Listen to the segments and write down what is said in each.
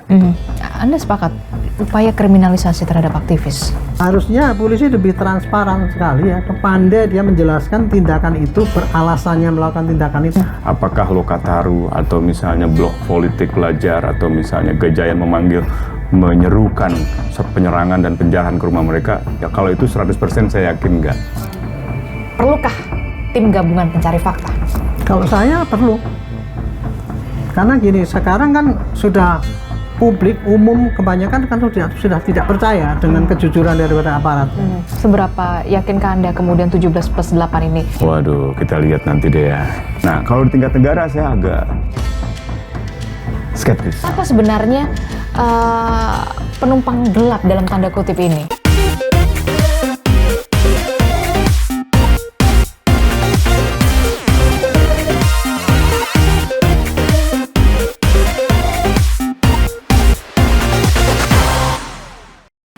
Anda sepakat upaya kriminalisasi terhadap aktivis? Harusnya polisi lebih transparan sekali ya, pandai dia menjelaskan tindakan itu, beralasannya melakukan tindakan itu. Apakah Lokataru atau misalnya Blok Politik Pelajar atau misalnya Gejayan menyerukan penyerangan dan penjarahan ke rumah mereka? Ya kalau itu 100% saya yakin enggak. Perlukah tim gabungan pencari fakta? Kalau saya perlu. Karena gini, sekarang kan sudah publik umum kebanyakan kan sudah tidak percaya dengan kejujuran daripada aparat. Seberapa yakinkah Anda kemudian 17+8 ini? Waduh, kita lihat nanti deh ya. Nah, kalau di tingkat negara saya agak skeptis. Apa sebenarnya penumpang gelap dalam tanda kutip ini?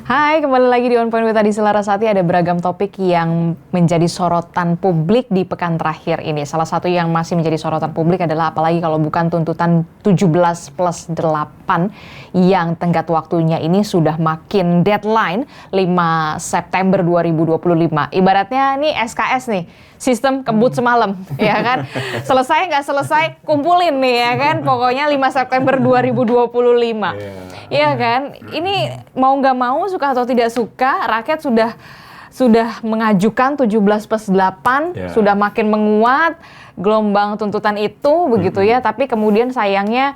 Hai, kembali lagi di On Point with Adi Selarasati. Ada beragam topik yang menjadi sorotan publik di pekan terakhir ini. Salah satu yang masih menjadi sorotan publik adalah apalagi kalau bukan tuntutan 17+8 yang tenggat waktunya ini sudah makin deadline 5 September 2025. Ibaratnya nih SKS nih, sistem kebut semalam, ya kan? Selesai nggak selesai, kumpulin nih ya kan? Pokoknya 5 September 2025. Iya kan? Ini mau nggak mau, suka atau tidak suka, rakyat sudah mengajukan 17+8, sudah makin menguat gelombang tuntutan itu, begitu ya. Tapi kemudian sayangnya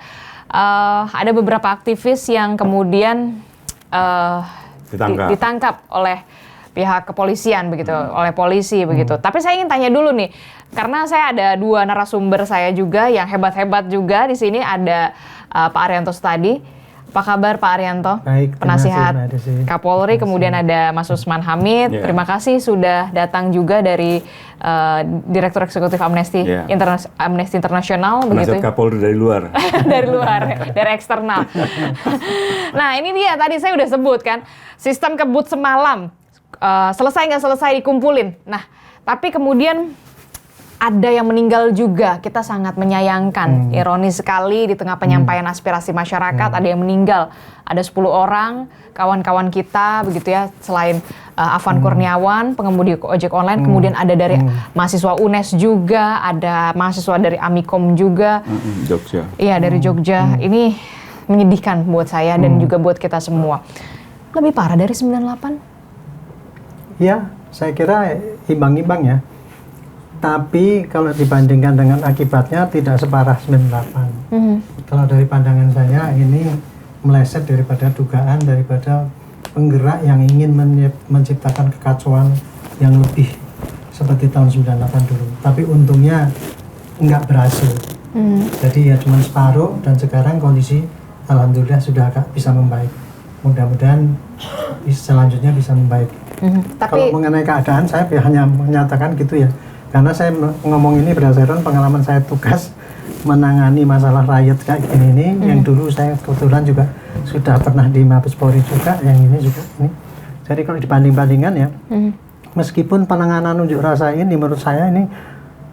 ada beberapa aktivis yang kemudian ditangkap oleh pihak kepolisian begitu, oleh polisi begitu. Tapi saya ingin tanya dulu nih, karena saya ada dua narasumber saya juga yang hebat-hebat juga di sini. Ada Pak Arianto Sutadi. Apa kabar Pak Arianto? Baik, penasihat Kapolri. Kemudian ada Mas Usman Hamid. Terima kasih sudah datang juga dari Direktur Eksekutif Amnesty Internasional. Penasihat Kapolri dari luar. dari eksternal. Nah ini dia, tadi saya udah sebut kan, sistem kebut semalam. Selesai nggak selesai dikumpulin. Nah, tapi kemudian ada yang meninggal juga. Kita sangat menyayangkan. Ironis sekali di tengah penyampaian aspirasi masyarakat ada yang meninggal. Ada 10 orang kawan-kawan kita begitu ya. Selain Afan Kurniawan, pengemudi ojek online, kemudian ada dari mahasiswa UNES juga, ada mahasiswa dari Amikom juga. Jogja. Iya, dari Jogja. Ini menyedihkan buat saya dan juga buat kita semua. Lebih parah dari 98? Ya, saya kira imbang-imbang ya. Tapi kalau dibandingkan dengan akibatnya tidak separah 98. Kalau dari pandangan saya ini meleset daripada dugaan, daripada penggerak yang ingin menciptakan kekacauan yang lebih seperti tahun 98 dulu. Tapi untungnya nggak berhasil. Jadi ya cuma separuh, dan sekarang kondisi alhamdulillah sudah agak bisa membaik. Mudah-mudahan selanjutnya bisa membaik. Kalau mengenai keadaan, saya hanya menyatakan gitu ya. Karena saya ngomong ini berdasarkan pengalaman saya tugas menangani masalah riot kayak gini ini, yang dulu saya kebetulan juga sudah pernah di Mabes Polri juga, yang ini juga ini. Jadi kalau dibanding-bandingkan ya, meskipun penanganan unjuk rasa ini menurut saya ini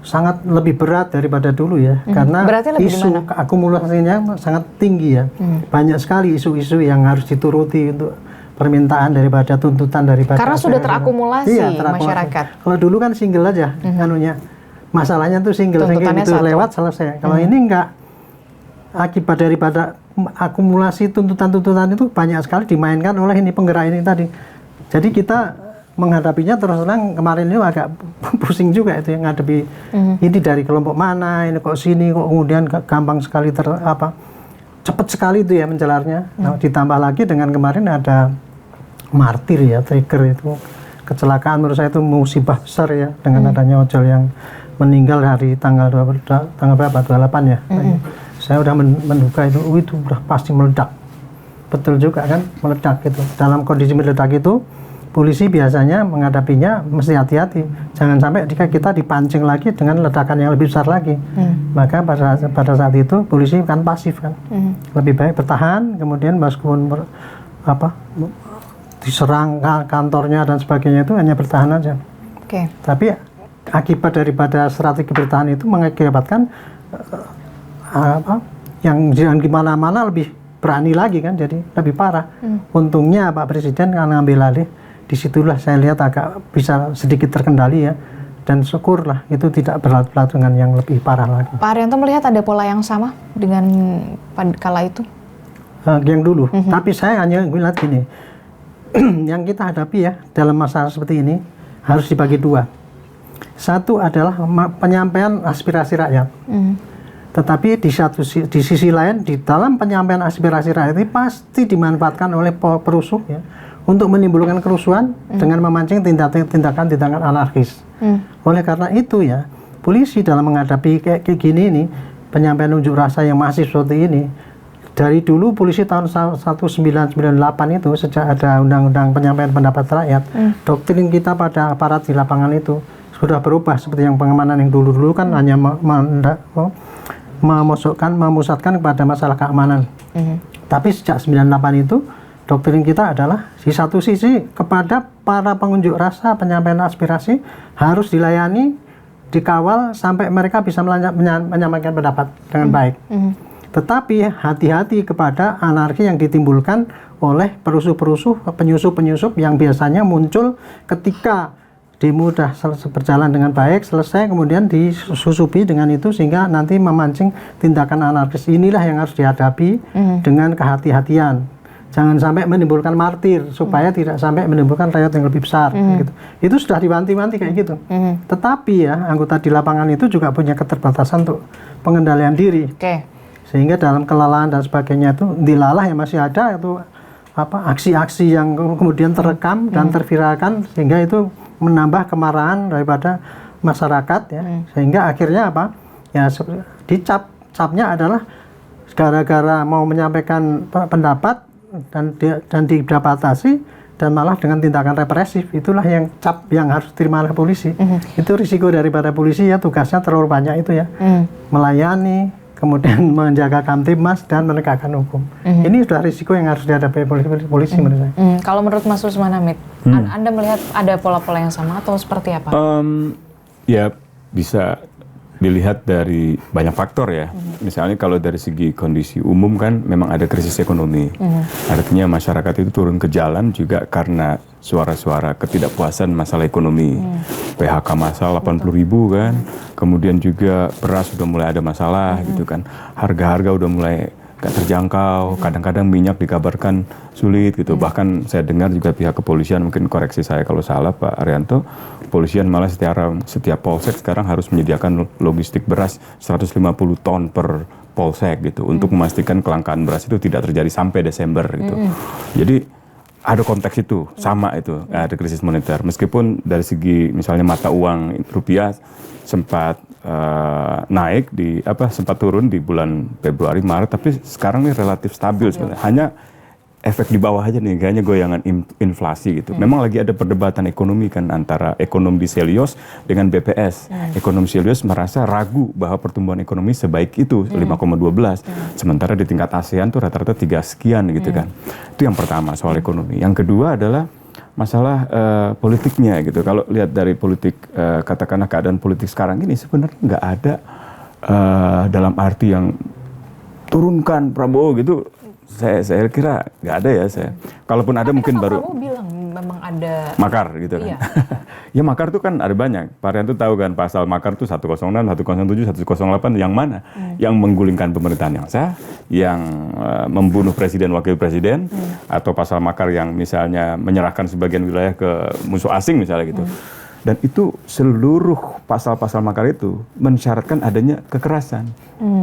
sangat lebih berat daripada dulu ya, karena isu akumulasinya sangat tinggi ya. Banyak sekali isu-isu yang harus dituruti untuk permintaan daripada tuntutan daripada, karena sudah terakumulasi masyarakat. Kalau dulu kan single aja anunya, masalahnya tuh single itu lewat selesai. Kalau ini enggak, akibat daripada akumulasi tuntutan-tuntutan itu banyak sekali dimainkan oleh ini penggerak ini tadi. Jadi kita menghadapinya terus terang kemarin ini agak pusing juga itu, yang ngadepi ini dari kelompok mana, ini kok sini, kok kemudian gampang sekali cepat sekali itu ya menjelarnya. Nah, ditambah lagi dengan kemarin ada martir ya, trigger itu kecelakaan, menurut saya itu musibah besar ya, dengan adanya ojol yang meninggal hari tanggal berapa, 28 ya. Saya udah menduga itu udah pasti meledak. Betul juga kan, meledak itu. Dalam kondisi meledak itu, polisi biasanya menghadapinya mesti hati-hati. Jangan sampai jika kita dipancing lagi dengan ledakan yang lebih besar lagi. Maka pada saat itu polisi kan pasif kan. Lebih baik bertahan, kemudian meskipun diserang kantornya dan sebagainya itu hanya bertahan aja. Tapi akibat daripada strategi bertahan itu mengakibatkan yang di mana-mana lebih berani lagi kan, jadi lebih parah. Untungnya Pak Presiden kan ngambil alih, disitulah saya lihat agak bisa sedikit terkendali ya, dan syukurlah itu tidak berlarut-larut dengan yang lebih parah lagi. Pak Haryanto melihat ada pola yang sama dengan kala itu? Yang dulu, tapi saya hanya melihat gini, yang kita hadapi ya dalam masalah seperti ini harus dibagi dua. Satu adalah penyampaian aspirasi rakyat. Tetapi di sisi lain, di dalam penyampaian aspirasi rakyat ini pasti dimanfaatkan oleh perusuh ya, untuk menimbulkan kerusuhan dengan memancing tindakan anarkis. Oleh karena itu ya, polisi dalam menghadapi kayak gini ini, penyampaian unjuk rasa yang masif seperti ini, dari dulu polisi tahun 1998 itu, sejak ada undang-undang penyampaian pendapat rakyat, doktrin kita pada aparat di lapangan itu sudah berubah. Seperti yang pengamanan yang dulu-dulu kan hanya memusatkan kepada masalah keamanan. Tapi sejak 98 itu doktrin kita adalah di satu sisi kepada para pengunjuk rasa penyampaian aspirasi harus dilayani, dikawal sampai mereka bisa menyampaikan pendapat dengan baik. Tetapi hati-hati kepada anarki yang ditimbulkan oleh perusuh-perusuh, penyusup-penyusup yang biasanya muncul ketika demo sudah berjalan dengan baik, selesai, kemudian disusupi dengan itu sehingga nanti memancing tindakan anarkis. Inilah yang harus dihadapi dengan kehati-hatian. Jangan sampai menimbulkan martir, supaya tidak sampai menimbulkan riot yang lebih besar. Gitu. Itu sudah diwanti-wanti kayak gitu. Tetapi ya, anggota di lapangan itu juga punya keterbatasan untuk pengendalian diri. Sehingga dalam kelelahan dan sebagainya itu, dilalah yang masih ada itu aksi-aksi yang kemudian terekam dan terviralkan, sehingga itu menambah kemarahan daripada masyarakat ya, sehingga akhirnya ya capnya adalah gara-gara mau menyampaikan pendapat dan dibatasi dan malah dengan tindakan represif. Itulah yang cap yang harus diterima oleh polisi. Itu risiko daripada polisi ya, tugasnya terlalu banyak itu ya, melayani, kemudian menjaga Kamtibmas dan menegakkan hukum. Ini sudah risiko yang harus dihadapi polisi menurut saya. Kalau menurut Mas Rusman Hamid, Anda melihat ada pola-pola yang sama atau seperti apa? Ya bisa dilihat dari banyak faktor ya. Misalnya kalau dari segi kondisi umum kan memang ada krisis ekonomi. Artinya masyarakat itu turun ke jalan juga karena suara-suara ketidakpuasan masalah ekonomi. PHK massal 80.000 kan. Kemudian juga beras sudah mulai ada masalah gitu kan. Harga-harga udah mulai gak terjangkau. Kadang-kadang minyak dikabarkan sulit gitu. Bahkan saya dengar juga pihak kepolisian, mungkin koreksi saya kalau salah Pak Haryanto, kepolisian malah setiap polsek sekarang harus menyediakan logistik beras 150 ton per polsek gitu, untuk memastikan kelangkaan beras itu tidak terjadi sampai Desember gitu. Jadi ada konteks itu, sama itu, ada krisis moneter. Meskipun dari segi misalnya mata uang rupiah sempat naik sempat turun di bulan Februari Maret, tapi sekarang ini relatif stabil sebenarnya. Hanya efek di bawah aja nih, kayaknya goyangan inflasi gitu. Memang lagi ada perdebatan ekonomi kan antara ekonom di Selios dengan BPS. Ekonom Selios merasa ragu bahwa pertumbuhan ekonomi sebaik itu 5,12. Sementara di tingkat ASEAN tuh rata-rata 3 sekian gitu kan. Itu yang pertama soal ekonomi. Yang kedua adalah masalah politiknya gitu. Kalau lihat dari politik, katakanlah keadaan politik sekarang ini sebenarnya nggak ada dalam arti yang turunkan Prabowo gitu. Saya kira nggak ada ya saya. Kalaupun ada mungkin baru. Kamu bilang memang ada makar gitu kan. Iya. Ya makar tuh kan ada banyak. Pak Haryanto tahu kan pasal makar tuh 106, 107, 108 yang mana? Yang menggulingkan pemerintahan yang sah, yang membunuh presiden wakil presiden, atau pasal makar yang misalnya menyerahkan sebagian wilayah ke musuh asing misalnya gitu. Dan itu seluruh pasal-pasal makar itu mensyaratkan adanya kekerasan,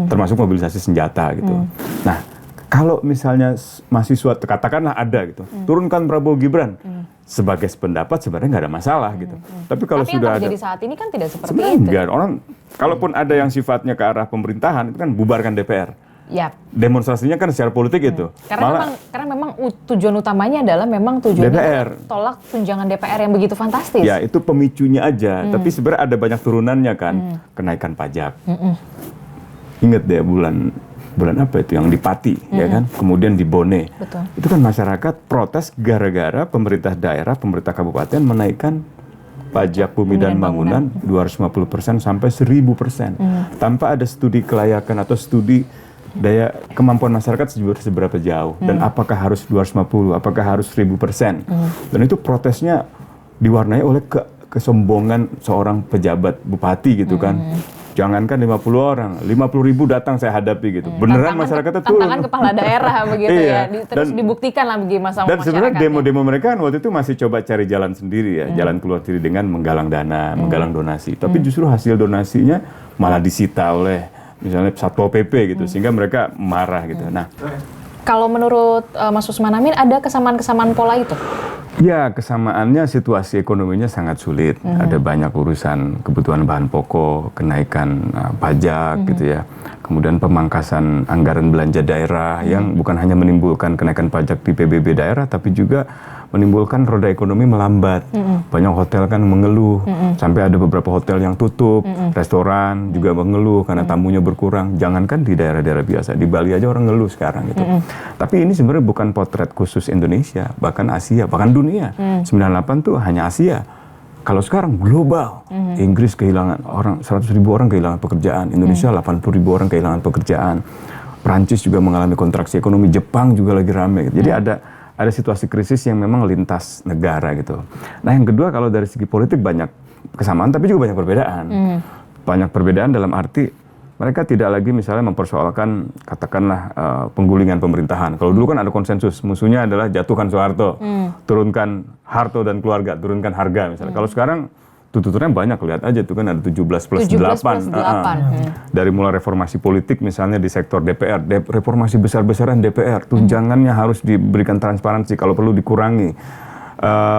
termasuk mobilisasi senjata gitu. Nah, kalau misalnya mahasiswa katakanlah ada gitu, turunkan Prabowo Gibran sebagai pendapat sebenarnya nggak ada masalah gitu. Tapi kalau sudah yang terjadi ada saat ini kan tidak seperti itu. enggak, orang kalaupun ada yang sifatnya ke arah pemerintahan itu kan bubarkan DPR. Ya. Demonstrasinya kan secara politik itu. Karena memang tujuan utamanya adalah memang tujuan DPR. Tolak tunjangan DPR yang begitu fantastis. Ya itu pemicunya aja. Tapi sebenarnya ada banyak turunannya kan, kenaikan pajak. Ingat deh bulan apa itu yang di Pati ya kan, kemudian di Bone. Betul. Itu kan masyarakat protes gara-gara pemerintah daerah, pemerintah kabupaten menaikkan pajak bumi dan bangunan 250% sampai 1000%. Tanpa ada studi kelayakan atau studi daya kemampuan masyarakat seberapa jauh, dan apakah harus 250, apakah harus 1000%. Dan itu protesnya diwarnai oleh kesombongan seorang pejabat bupati gitu kan. Jangankan 50 orang, 50.000 datang saya hadapi gitu. Beneran masyarakatnya turun. Tantangan kepala daerah begitu iya. ya. Terus dibuktikan lah bagi masyarakat. Dan sebenarnya demo-demo mereka kan waktu itu masih coba cari jalan sendiri ya, jalan keluar sendiri dengan menggalang dana, menggalang donasi. Tapi justru hasil donasinya malah disita oleh misalnya Satpol PP gitu, sehingga mereka marah gitu. Nah, kalau menurut Mas Usman Amin ada kesamaan-kesamaan pola itu? ya, kesamaannya situasi ekonominya sangat sulit. Ada banyak urusan kebutuhan bahan pokok, kenaikan pajak gitu ya. Kemudian pemangkasan anggaran belanja daerah yang bukan hanya menimbulkan kenaikan pajak di PBB daerah, tapi juga menimbulkan roda ekonomi melambat. Banyak hotel kan mengeluh, sampai ada beberapa hotel yang tutup, restoran juga mengeluh karena tamunya berkurang. Jangankan di daerah-daerah biasa, di Bali aja orang ngeluh sekarang gitu. Tapi ini sebenarnya bukan potret khusus Indonesia, bahkan Asia, bahkan dunia. 98 tuh hanya Asia. Kalau sekarang global, Inggris kehilangan 100.000 orang kehilangan pekerjaan, Indonesia 80.000 orang kehilangan pekerjaan, Prancis juga mengalami kontraksi ekonomi, Jepang juga lagi rame. Jadi ada situasi krisis yang memang lintas negara gitu. Nah, yang kedua, kalau dari segi politik banyak kesamaan tapi juga banyak perbedaan. Banyak perbedaan dalam arti mereka tidak lagi misalnya mempersoalkan katakanlah penggulingan pemerintahan. Kalau dulu kan ada konsensus, musuhnya adalah jatuhkan Soeharto, turunkan Harto dan keluarga, turunkan harga misalnya. Kalau sekarang tuntutannya banyak, lihat aja tuh kan ada 17+8. Dari mulai reformasi politik misalnya di sektor DPR, reformasi besar-besaran DPR, tunjangannya harus diberikan transparansi, kalau perlu dikurangi.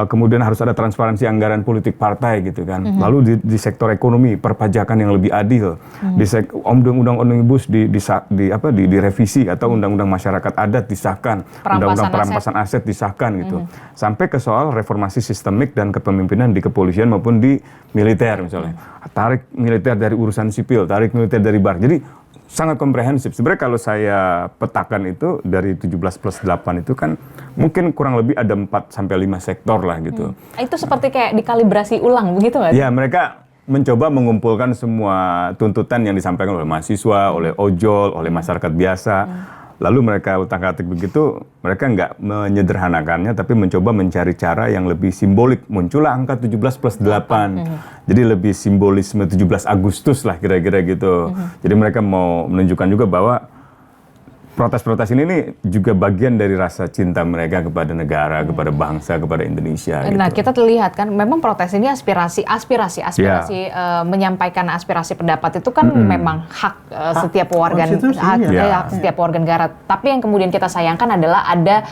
Kemudian harus ada transparansi anggaran politik partai gitu kan. Lalu di sektor ekonomi, perpajakan yang lebih adil. Di undang-undang omnibus direvisi, atau undang-undang masyarakat adat disahkan, undang-undang perampasan aset disahkan gitu. Sampai ke soal reformasi sistemik dan kepemimpinan di kepolisian maupun di militer misalnya. Tarik militer dari urusan sipil, tarik militer dari BAR. Jadi sangat komprehensif. Sebenarnya kalau saya petakan itu dari 17+8 itu kan mungkin kurang lebih ada 4-5 sektor lah gitu. Itu seperti kayak dikalibrasi ulang begitu nggak? Ya, mereka mencoba mengumpulkan semua tuntutan yang disampaikan oleh mahasiswa, oleh ojol, oleh masyarakat biasa. Lalu mereka utak-atik begitu, mereka nggak menyederhanakannya, tapi mencoba mencari cara yang lebih simbolik. Muncullah angka 17+8. Jadi lebih simbolisme 17 Agustus lah kira-kira gitu. Jadi mereka mau menunjukkan juga bahwa protes-protes ini nih juga bagian dari rasa cinta mereka kepada negara, kepada bangsa, kepada Indonesia. Nah, gitu. kita lihat kan, memang protes ini aspirasi menyampaikan aspirasi pendapat itu kan memang hak setiap warga setiap warga negara. Tapi yang kemudian kita sayangkan adalah ada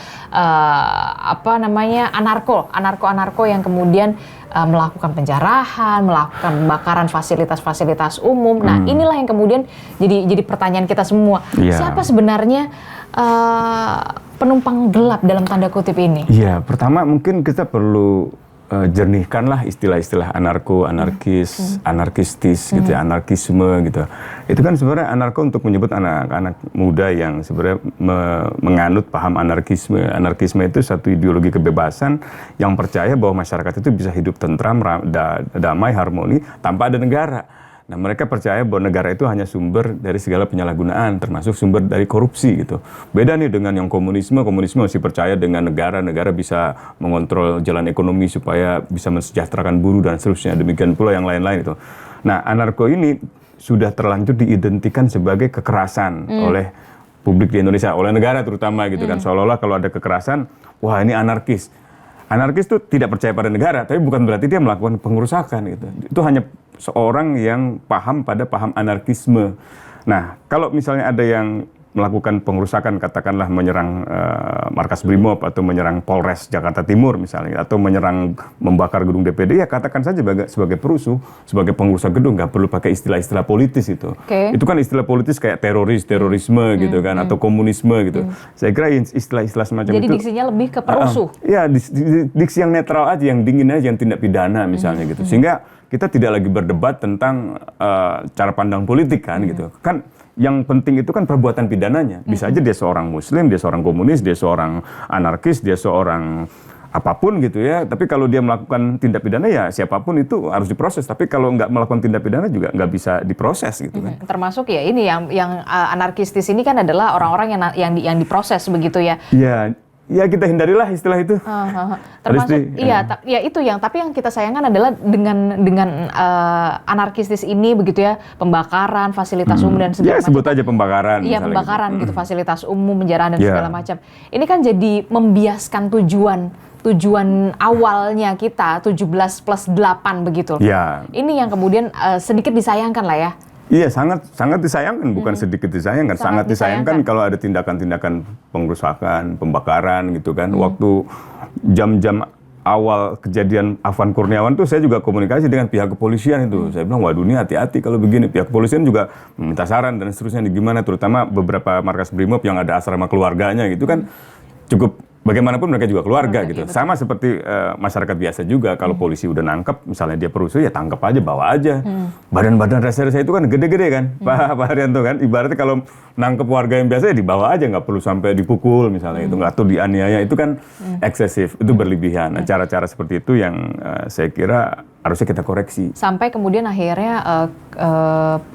anarko yang kemudian melakukan penjarahan, melakukan pembakaran fasilitas-fasilitas umum. Nah, inilah yang kemudian jadi pertanyaan kita semua. Siapa sebenarnya penumpang gelap dalam tanda kutip ini? Iya, pertama mungkin kita perlu jernihkanlah istilah-istilah anarko, anarkis, anarkistis gitu ya, anarkisme gitu. Itu kan sebenarnya anarko untuk menyebut anak-anak muda yang sebenarnya menganut paham anarkisme. Anarkisme itu satu ideologi kebebasan yang percaya bahwa masyarakat itu bisa hidup tentram, damai, harmoni tanpa ada negara. Nah, mereka percaya bahwa negara itu hanya sumber dari segala penyalahgunaan, termasuk sumber dari korupsi gitu. Beda nih dengan yang komunisme masih percaya dengan negara bisa mengontrol jalan ekonomi supaya bisa mensejahterakan buruh dan seterusnya. Demikian pula yang lain-lain itu. Nah, anarko ini sudah terlanjur diidentikan sebagai kekerasan oleh publik di Indonesia, oleh negara terutama gitu kan. Seolah-olah kalau ada kekerasan, wah ini anarkis. Anarkis itu tidak percaya pada negara, tapi bukan berarti dia melakukan pengerusakan gitu. Itu hanya seorang yang paham pada paham anarkisme. Nah, kalau misalnya ada yang melakukan pengerusakan, katakanlah menyerang markas Brimob atau menyerang Polres Jakarta Timur misalnya, atau membakar gedung DPD, ya katakan saja sebagai perusuh, sebagai pengrusak gedung, nggak perlu pakai istilah-istilah politis itu. Itu kan istilah politis kayak terorisme gitu kan, atau komunisme gitu. Saya kira istilah-istilah semacam itu. Jadi diksinya lebih ke perusuh. Ya, diksi yang netral aja, yang dingin aja, yang tindak pidana misalnya gitu. Sehingga kita tidak lagi berdebat tentang cara pandang politik kan gitu. Kan yang penting itu kan perbuatan pidananya. Bisa aja dia seorang muslim, dia seorang komunis, dia seorang anarkis, dia seorang apapun gitu ya. Tapi kalau dia melakukan tindak pidana ya siapapun itu harus diproses. Tapi kalau nggak melakukan tindak pidana juga nggak bisa diproses gitu kan. Termasuk ya ini yang anarkistis ini kan adalah orang-orang yang diproses begitu ya. Ya kita hindarilah istilah itu. Termasuk ya itu tapi yang kita sayangkan adalah dengan anarkistis ini begitu ya, pembakaran fasilitas umum dan segala macam. Sebut aja pembakaran. Iya, pembakaran gitu, fasilitas umum, penjaraan dan segala macam. Ini kan jadi membiaskan tujuan awalnya kita 17+8 begitu. Ya. Ini yang kemudian sedikit disayangkan lah ya. Iya, sangat disayangkan, bukan sedikit disayangkan, sangat disayangkan kalau ada tindakan-tindakan pengrusakan, pembakaran gitu kan. Waktu jam-jam awal kejadian Afwan Kurniawan tuh saya juga komunikasi dengan pihak kepolisian itu. Saya bilang, waduh ini hati-hati kalau begini. Pihak kepolisian juga meminta saran dan seterusnya gimana, terutama beberapa markas Brimob yang ada asrama keluarganya gitu kan. Cukup bagaimanapun mereka juga keluarga gitu. Sama seperti masyarakat biasa juga. Kalau polisi udah nangkep, misalnya dia perusuh ya tangkap aja, bawa aja. Badan-badan reserse itu kan gede-gede kan, Pak Haryanto kan. Ibaratnya kalau nangkep warga yang biasa ya dibawa aja, nggak perlu sampai dipukul misalnya itu, nggak tuh dianiaya. Itu kan eksesif, itu berlebihan. Nah, cara-cara seperti itu yang saya kira harusnya kita koreksi. Sampai kemudian akhirnya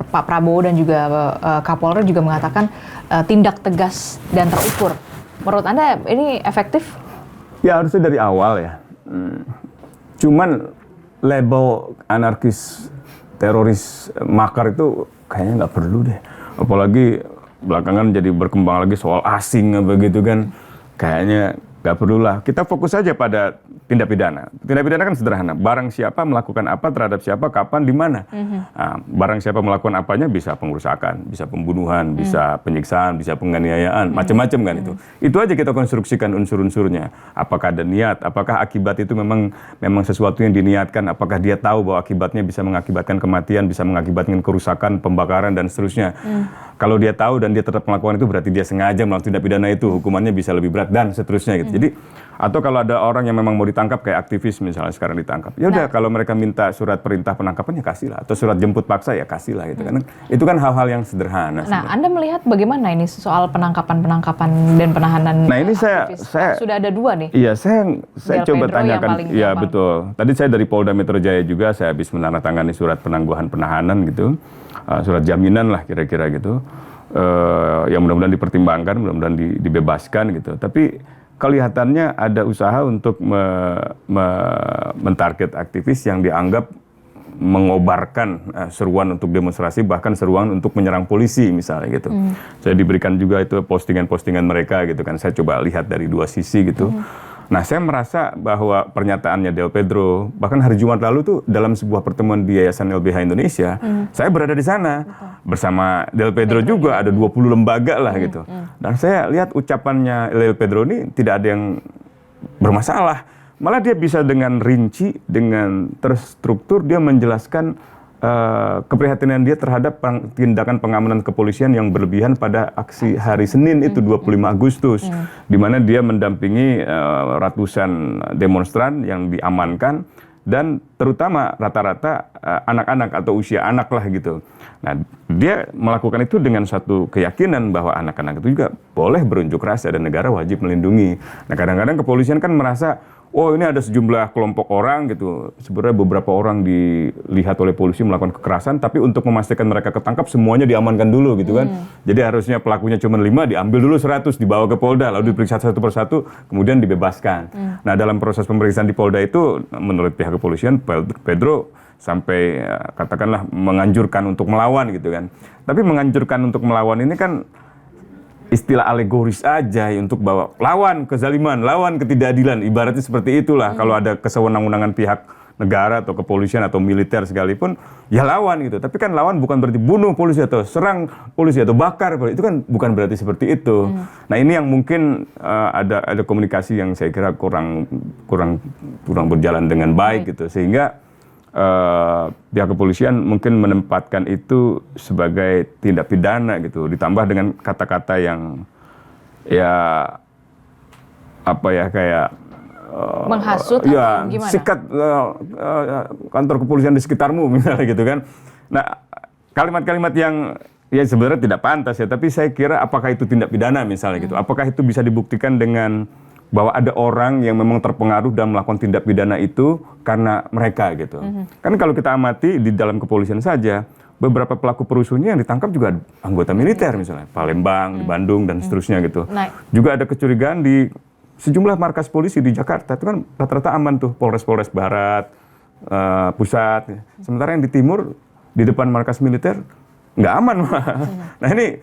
Pak Prabowo dan juga Kapolri juga mengatakan tindak tegas dan terukur. Menurut Anda ini efektif? Ya harusnya dari awal ya. Cuman label anarkis, teroris, makar itu kayaknya nggak perlu deh. Apalagi belakangan jadi berkembang lagi soal asing begitu kan. Kayaknya nggak perlulah. Kita fokus saja pada tindak pidana. Tindak pidana kan sederhana. Barang siapa melakukan apa terhadap siapa, kapan, di mana. Nah, barang siapa melakukan apanya bisa pengrusakan, bisa pembunuhan, bisa penyiksaan, bisa penganiayaan, macam-macam kan itu. Itu aja kita konstruksikan unsur-unsurnya. Apakah ada niat, apakah akibat itu memang sesuatu yang diniatkan, apakah dia tahu bahwa akibatnya bisa mengakibatkan kematian, bisa mengakibatkan kerusakan, pembakaran, dan seterusnya. Kalau dia tahu dan dia tetap melakukan itu, berarti dia sengaja melakukan tindak pidana itu, hukumannya bisa lebih berat dan seterusnya gitu. Jadi, atau kalau ada orang yang memang mau ditangkap kayak aktivis misalnya sekarang ditangkap, ya udah kalau mereka minta surat perintah penangkapannya kasihlah, atau surat jemput paksa ya kasihlah gitu kan. Itu kan hal-hal yang sederhana. Nah, Anda melihat bagaimana ini soal penangkapan dan penahanan? Nah, ini saya sudah ada 2 nih. Iya, saya coba tanyakan. Iya, betul. Tadi saya dari Polda Metro Jaya juga, saya habis menandatangani surat penangguhan penahanan gitu. Surat jaminan lah kira-kira gitu. Yang mudah-mudahan dipertimbangkan, mudah-mudahan dibebaskan gitu. Tapi kelihatannya ada usaha untuk mentarget aktivis yang dianggap mengobarkan seruan untuk demonstrasi, bahkan seruan untuk menyerang polisi misalnya gitu. Saya diberikan juga itu postingan-postingan mereka gitu kan. Saya coba lihat dari 2 sisi gitu. Nah, saya merasa bahwa pernyataannya Del Pedro, bahkan hari Jumat lalu tuh dalam sebuah pertemuan di Yayasan LBH Indonesia, saya berada di sana bersama Del Pedro juga, ada 20 lembaga lah gitu. Dan saya lihat ucapannya Del Pedro ini tidak ada yang bermasalah. Malah dia bisa dengan rinci, dengan terstruktur, dia menjelaskan keprihatinan dia terhadap tindakan pengamanan kepolisian yang berlebihan pada aksi hari Senin itu 25 Agustus, di mana dia mendampingi ratusan demonstran yang diamankan dan terutama rata-rata anak-anak atau usia anak lah gitu. Nah, dia melakukan itu dengan satu keyakinan bahwa anak-anak itu juga boleh berunjuk rasa dan negara wajib melindungi. Nah, kadang-kadang kepolisian kan merasa, oh ini ada sejumlah kelompok orang gitu, sebenarnya beberapa orang dilihat oleh polisi melakukan kekerasan, tapi untuk memastikan mereka ketangkap semuanya diamankan dulu gitu kan. Jadi harusnya pelakunya cuma 5, diambil dulu 100, dibawa ke Polda, lalu diperiksa satu persatu, kemudian dibebaskan. Nah, dalam proses pemeriksaan di Polda itu, menurut pihak kepolisian, Pedro sampai katakanlah menganjurkan untuk melawan gitu kan. Tapi menganjurkan untuk melawan ini kan istilah alegoris aja untuk bawa lawan kezaliman, lawan ketidakadilan, ibaratnya seperti itulah. Kalau ada kesewenang-wenangan pihak negara atau kepolisian atau militer sekalipun, ya lawan gitu. Tapi kan lawan bukan berarti bunuh polisi atau serang polisi atau bakar, itu kan bukan berarti seperti itu. Nah, ini yang mungkin ada komunikasi yang saya kira kurang berjalan dengan baik gitu, sehingga pihak kepolisian mungkin menempatkan itu sebagai tindak pidana gitu, ditambah dengan kata-kata yang ya apa ya kayak menghasut ya, atau gimana? Sikat kantor kepolisian di sekitarmu misalnya gitu kan. Nah, kalimat-kalimat yang ya sebenarnya tidak pantas ya, tapi saya kira apakah itu tindak pidana misalnya gitu, apakah itu bisa dibuktikan dengan bahwa ada orang yang memang terpengaruh dan melakukan tindak pidana itu karena mereka gitu. Kan kalau kita amati di dalam kepolisian saja, beberapa pelaku perusuhnya yang ditangkap juga anggota militer misalnya, Palembang, di Bandung dan seterusnya gitu. Juga ada kecurigaan di sejumlah markas polisi di Jakarta, itu kan rata-rata aman tuh, Polres-Polres Barat, Pusat. Sementara yang di Timur, di depan markas militer, nggak aman. Nah ini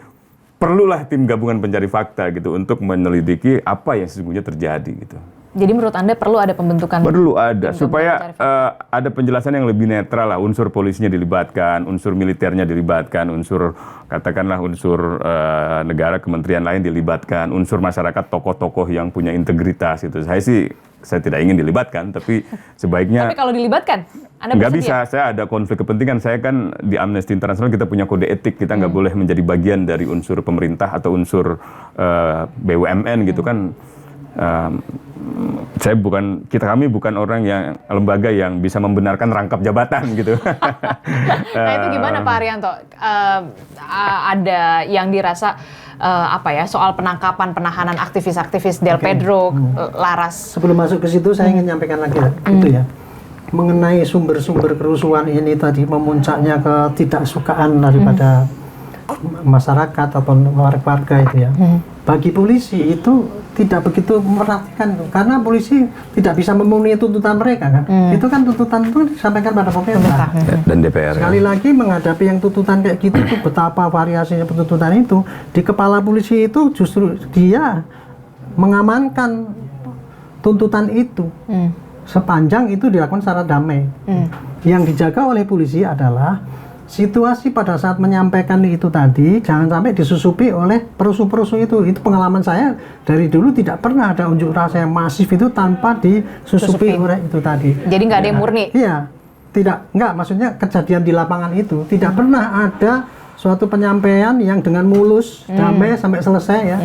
perlulah tim gabungan pencari fakta gitu untuk menyelidiki apa yang sesungguhnya terjadi gitu. Jadi menurut Anda perlu ada pembentukan? Perlu ada, supaya ada penjelasan yang lebih netral lah, unsur polisinya dilibatkan, unsur militernya dilibatkan, unsur katakanlah unsur negara, kementerian lain dilibatkan, unsur masyarakat, tokoh-tokoh yang punya integritas itu. Saya tidak ingin dilibatkan, tapi sebaiknya... Tapi kalau dilibatkan, Anda nggak bersedia? bisa, saya ada konflik kepentingan. Saya kan di Amnesty International kita punya kode etik, kita nggak boleh menjadi bagian dari unsur pemerintah atau unsur BUMN gitu kan. Kami bukan orang yang lembaga yang bisa membenarkan rangkap jabatan gitu. Nah itu gimana Pak Haryanto? Ada yang dirasa soal penangkapan, penahanan aktivis-aktivis Del Pedro, Laras. Sebelum masuk ke situ saya ingin menyampaikan lagi itu ya, mengenai sumber-sumber kerusuhan ini tadi, memuncaknya ketidaksukaan daripada masyarakat atau warga itu ya. Bagi polisi itu tidak begitu memperhatikan itu, karena polisi tidak bisa memenuhi tuntutan mereka kan. Itu kan tuntutan itu disampaikan pada pemerintah dan DPR. Sekali lagi menghadapi yang tuntutan kayak gitu tuh betapa variasinya tuntutan itu. Di kepala polisi itu justru dia mengamankan tuntutan itu sepanjang itu dilakukan secara damai. Yang dijaga oleh polisi adalah situasi pada saat menyampaikan itu tadi, jangan sampai disusupi oleh perusuh-perusuh itu. Itu pengalaman saya dari dulu, tidak pernah ada unjuk rasa yang masif itu tanpa disusupi oleh itu tadi. Jadi nggak ada yang murni? Iya, enggak, maksudnya kejadian di lapangan itu tidak pernah ada suatu penyampaian yang dengan mulus, damai sampai selesai ya.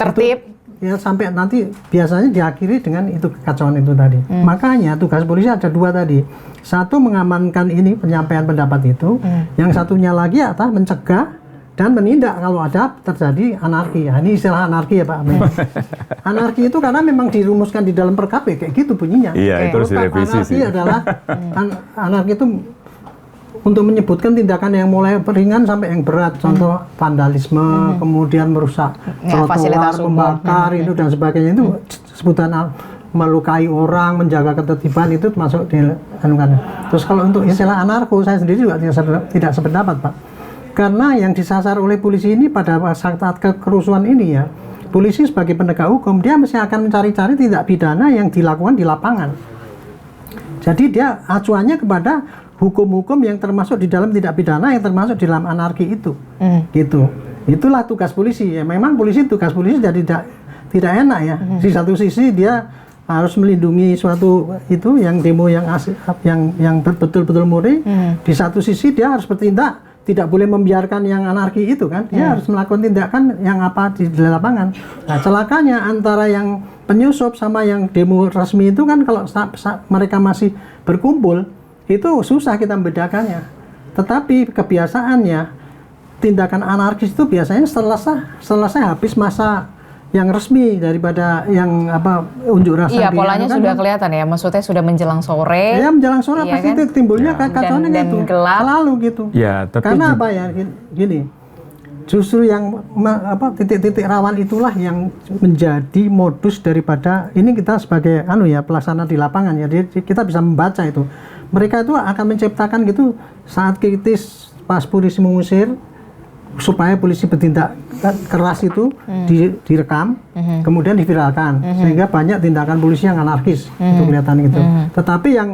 Tertib. Ya sampai nanti biasanya diakhiri dengan itu kekacauan itu tadi. Makanya tugas polisi ada dua tadi. Satu, mengamankan ini penyampaian pendapat itu. Yang satunya lagi adalah mencegah dan menindak kalau ada terjadi anarki. Nah, ini istilah anarki ya Pak Amin. Anarki itu karena memang dirumuskan di dalam perkap kayak gitu bunyinya. Iya, itu harus direvisi anarki sih. adalah anarki itu untuk menyebutkan tindakan yang mulai ringan sampai yang berat, contoh vandalisme, kemudian merusak trotoar, membakar itu dan sebagainya, itu sebutan melukai orang, menjaga ketertiban, itu termasuk di anukan. Terus kalau untuk istilah anarko, saya sendiri juga tidak sependapat Pak, karena yang disasar oleh polisi ini pada saat kerusuhan ini ya, polisi sebagai penegak hukum dia mesti akan mencari-cari tindak pidana yang dilakukan di lapangan. Jadi dia acuannya kepada hukum-hukum yang termasuk di dalam tindak pidana yang termasuk di dalam anarki itu, gitu. Itulah tugas polisi. Ya memang tugas polisi jadi tidak enak ya. Di satu sisi dia harus melindungi suatu itu yang demo yang betul-betul murni. Di satu sisi dia harus bertindak, tidak boleh membiarkan yang anarki itu kan. Dia harus melakukan tindakan yang apa di lapangan. Nah, celakanya antara yang penyusup sama yang demo resmi itu kan, kalau mereka masih berkumpul itu susah kita membedakannya. Tetapi kebiasaannya tindakan anarkis itu biasanya selesai habis masa yang resmi daripada yang unjuk rasa. Iya, polanya sudah kelihatan ya. Maksudnya sudah menjelang sore. Ya, menjelang sore pasti kan? Timbulnya kacauannya gitu. Gelap. Selalu gitu. Ya, tapi karena apa ya? Gini. Justru yang titik-titik rawan itulah yang menjadi modus daripada ini, kita sebagai pelaksana di lapangan ya. Kita bisa membaca itu. Mereka itu akan menciptakan gitu saat kritis pas polisi mengusir, supaya polisi bertindak keras itu direkam, kemudian diviralkan, sehingga banyak tindakan polisi yang anarkis itu kelihatan gitu. Tetapi yang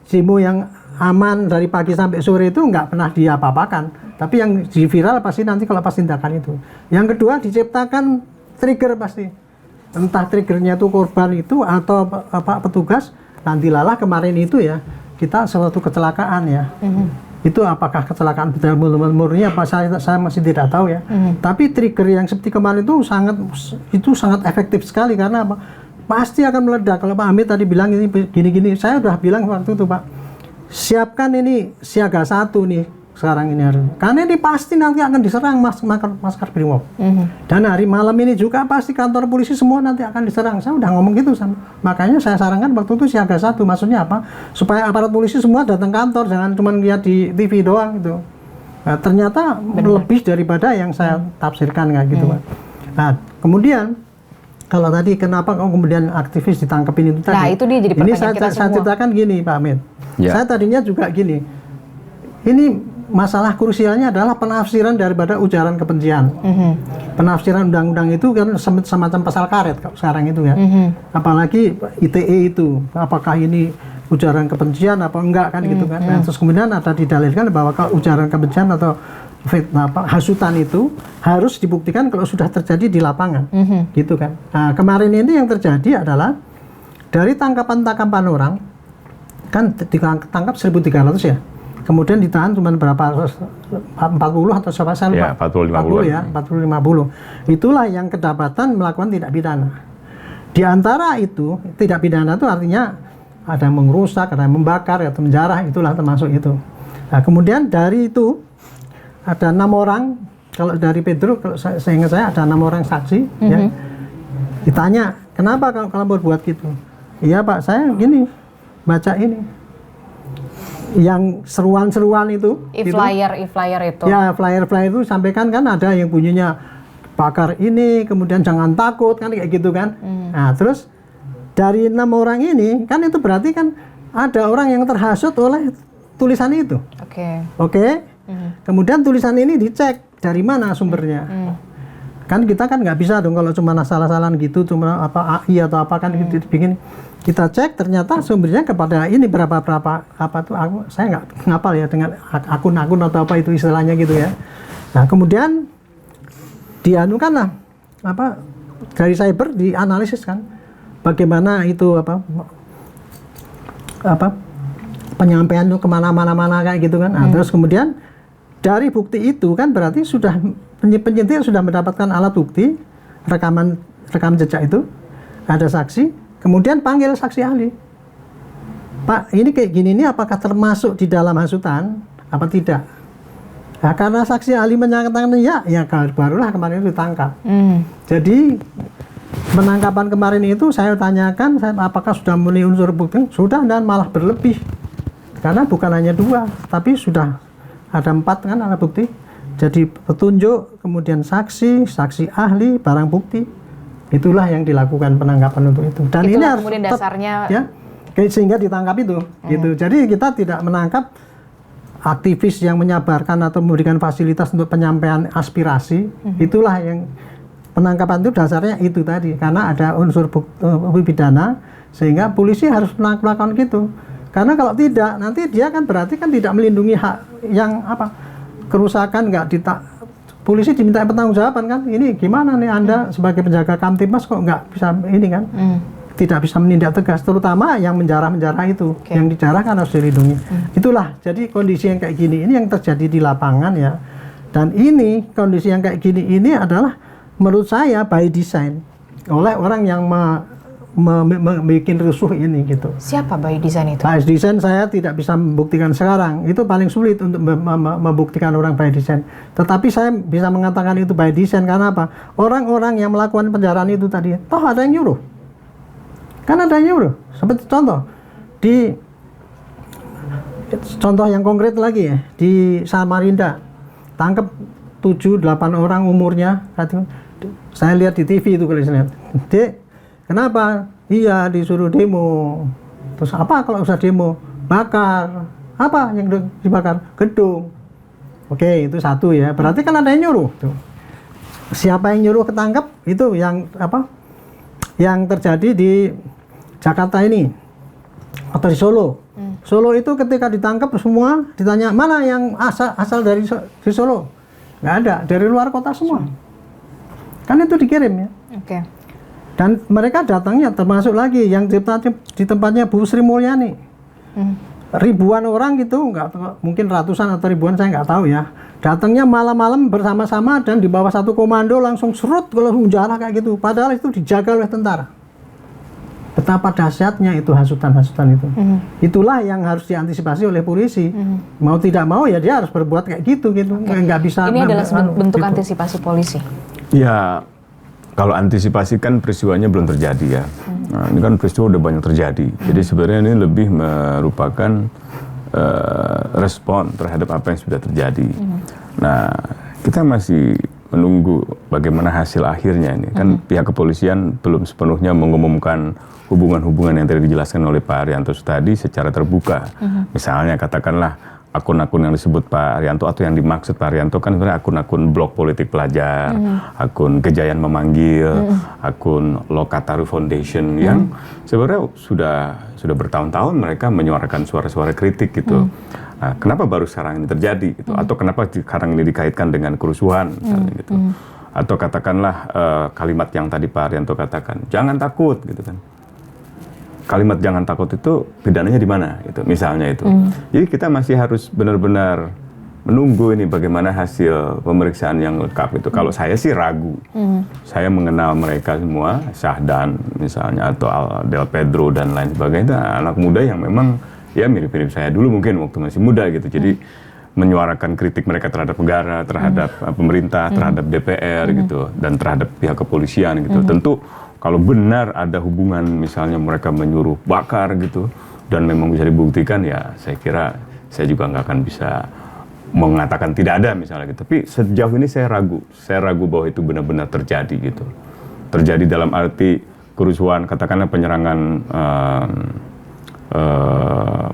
demo yang aman dari pagi sampai sore itu nggak pernah diapa-apakan, tapi yang diviral pasti nanti kalau pas tindakan itu. Yang kedua, diciptakan trigger pasti, entah triggernya itu korban itu atau petugas. Nantilah kemarin itu ya, kita suatu kecelakaan ya. Itu apakah kecelakaan betul murni apa saya masih tidak tahu ya. Tapi trigger yang seperti kemarin itu sangat efektif sekali, karena apa? Pasti akan meledak. Kalau Pak Hamid tadi bilang ini gini-gini, saya udah bilang waktu itu Pak, siapkan ini siaga 1 nih, sekarang ini harus. Karena ini pasti nanti akan diserang Maskar Brimob. Dan hari malam ini juga pasti kantor polisi semua nanti akan diserang. Saya udah ngomong gitu sama. Makanya saya sarankan waktu itu siaga 1. Maksudnya apa? Supaya aparat polisi semua datang kantor, jangan cuma lihat di TV doang gitu. Nah, ternyata lebih daripada yang saya tafsirkan kayak gitu, Pak. Nah, kemudian kalau tadi kenapa kemudian aktivis ditangkapin itu tadi? Nah, itu dia jadi pertanyaan kita semua. Saya ceritakan gini, Pak Amin. Ya. Saya tadinya juga gini. Ini masalah krusialnya adalah penafsiran daripada ujaran kebencian. Penafsiran undang-undang itu kan semacam pasal karet sekarang itu ya. Apalagi ITE itu, apakah ini ujaran kebencian apa enggak kan gitu kan. Nah, terus kemudian ada didalilkan bahwa kalau ujaran kebencian atau fitnah hasutan itu harus dibuktikan kalau sudah terjadi di lapangan, gitu kan. Nah, kemarin ini yang terjadi adalah dari tangkapan orang kan ditangkap 1.300 ya. Kemudian ditahan cuma berapa 40 atau siapa saya lupa. Ya, 40-50 ya, 40-50. Itulah yang kedapatan melakukan tindak pidana. Di antara itu tindak pidana itu artinya ada yang merusak, ada yang membakar atau menjarah, itulah termasuk itu. Nah, kemudian dari itu ada 6 orang, kalau dari Pedro, kalau saya ingat saya ada 6 orang saksi, ya. Ditanya, kenapa kalau berbuat gitu? Iya Pak, saya gini, baca ini. Yang seruan-seruan itu. E-flyer itu. Ya, flyer-flyer itu sampaikan kan ada yang bunyinya bakar ini, kemudian jangan takut, kan kayak gitu kan. Nah, terus dari 6 orang ini, kan itu berarti kan ada orang yang terhasut oleh tulisan itu. Oke. Kemudian tulisan ini dicek dari mana sumbernya. Kan kita kan nggak bisa dong kalau cuma salah-salahan gitu, cuma apa AI atau apa kan bikin. Kita cek ternyata sumbernya kepada ini berapa apa tuh saya nggak ngapal ya dengan akun-akun atau apa itu istilahnya gitu ya. Nah, kemudian dianukan lah apa dari cyber dianalisis kan bagaimana itu apa penyampaian itu kemana-mana kayak gitu kan. Nah, terus kemudian dari bukti itu kan berarti sudah penyidik sudah mendapatkan alat bukti rekam jejak itu, ada saksi, kemudian panggil saksi ahli. Pak, ini kayak gini ini apakah termasuk di dalam hasutan apa tidak? Nah, karena saksi ahli menyatakan ya barulah kemarin itu ditangkap. Jadi penangkapan kemarin itu saya tanyakan apakah sudah memenuhi unsur bukti? Sudah, dan malah berlebih. Karena bukan hanya 2, tapi sudah ada 4 kan alat bukti. Jadi petunjuk, kemudian saksi ahli, barang bukti. Itulah yang dilakukan penangkapan untuk itu. Dan itulah ini harus kemudian tetap, dasarnya ya, sehingga ditangkap itu. Gitu. Jadi kita tidak menangkap aktivis yang menyabarkan atau memberikan fasilitas untuk penyampaian aspirasi. Itulah yang penangkapan itu dasarnya itu tadi. Karena ada unsur pidana, sehingga polisi harus melakukan gitu. Karena kalau tidak, nanti dia kan berarti kan tidak melindungi hak yang apa kerusakan, polisi diminta pertanggungjawaban kan. Ini gimana nih Anda sebagai penjaga Kamtibmas kok nggak bisa ini kan? Tidak bisa menindak tegas, terutama yang menjarah itu, yang dijarah kan harus dilindungi. Itulah jadi kondisi yang kayak gini ini yang terjadi di lapangan ya. Dan ini kondisi yang kayak gini ini adalah menurut saya by design oleh orang yang bikin rusuh ini gitu. Siapa by design itu? By design saya tidak bisa membuktikan sekarang. Itu paling sulit untuk membuktikan orang by design. Tetapi saya bisa mengatakan itu by design karena apa? Orang-orang yang melakukan penjaraan itu tadi, toh ada yang nyuruh. Kan ada yang nyuruh. Seperti contoh yang konkret lagi ya, di Samarinda. Tangkap 7-8 orang umurnya. Saya lihat di TV itu kalau saya lihat. Kenapa? Iya, disuruh demo. Terus apa kalau usah demo? Bakar. Apa yang dibakar? Gedung. Oke, itu satu ya. Berarti kan ada yang nyuruh. Tuh. Siapa yang nyuruh ketangkep? Itu yang apa? Yang terjadi di Jakarta ini atau di Solo. Solo itu ketika ditangkap semua ditanya mana yang asal dari Solo? Nggak ada, dari luar kota semua. Kan itu dikirim ya. Dan mereka datangnya termasuk lagi yang di tempatnya Bu Sri Mulyani. Ribuan orang gitu, mungkin ratusan atau ribuan saya nggak tahu ya. Datangnya malam-malam bersama-sama dan di bawah satu komando langsung serut kalau menjarah kayak gitu. Padahal itu dijaga oleh tentara. Betapa dahsyatnya itu hasutan-hasutan itu. Itulah yang harus diantisipasi oleh polisi. Mau tidak mau ya dia harus berbuat kayak gitu. Nggak bisa. Ini adalah bentuk gitu. antisipasi polisi. Ya, kalau antisipasi kan peristiwanya belum terjadi ya. Nah, ini kan peristiwa udah banyak terjadi. Jadi sebenarnya ini lebih merupakan respon terhadap apa yang sudah terjadi. Nah, kita masih menunggu bagaimana hasil akhirnya ini. Kan pihak kepolisian belum sepenuhnya mengumumkan hubungan-hubungan yang tadi dijelaskan oleh Pak Arianto tadi secara terbuka. Misalnya katakanlah akun-akun yang disebut Pak Arianto atau yang dimaksud Pak Arianto kan sebenarnya akun-akun blog politik pelajar, akun Gejayan Memanggil, akun Lokataru Foundation yang sebenarnya sudah bertahun-tahun mereka menyuarakan suara-suara kritik gitu. Nah, kenapa baru sekarang ini terjadi gitu? Atau kenapa sekarang ini dikaitkan dengan kerusuhan misalnya gitu? Atau katakanlah kalimat yang tadi Pak Arianto katakan, jangan takut gitu kan. Kalimat jangan takut itu pidananya di mana gitu, misalnya itu. Jadi kita masih harus benar-benar menunggu ini bagaimana hasil pemeriksaan yang lengkap itu. Kalau saya sih ragu. Saya mengenal mereka semua, Syahdan misalnya atau Del Pedro dan lain sebagainya, anak muda yang memang ya mirip-mirip saya dulu mungkin waktu masih muda gitu. Jadi menyuarakan kritik mereka terhadap negara, terhadap pemerintah, terhadap DPR gitu, dan terhadap pihak kepolisian gitu. Tentu kalau benar ada hubungan misalnya mereka menyuruh bakar gitu dan memang bisa dibuktikan ya saya kira saya juga nggak akan bisa mengatakan tidak ada misalnya gitu. Tapi sejauh ini saya ragu bahwa itu benar-benar terjadi gitu. Terjadi dalam arti kerusuhan, katakanlah penyerangan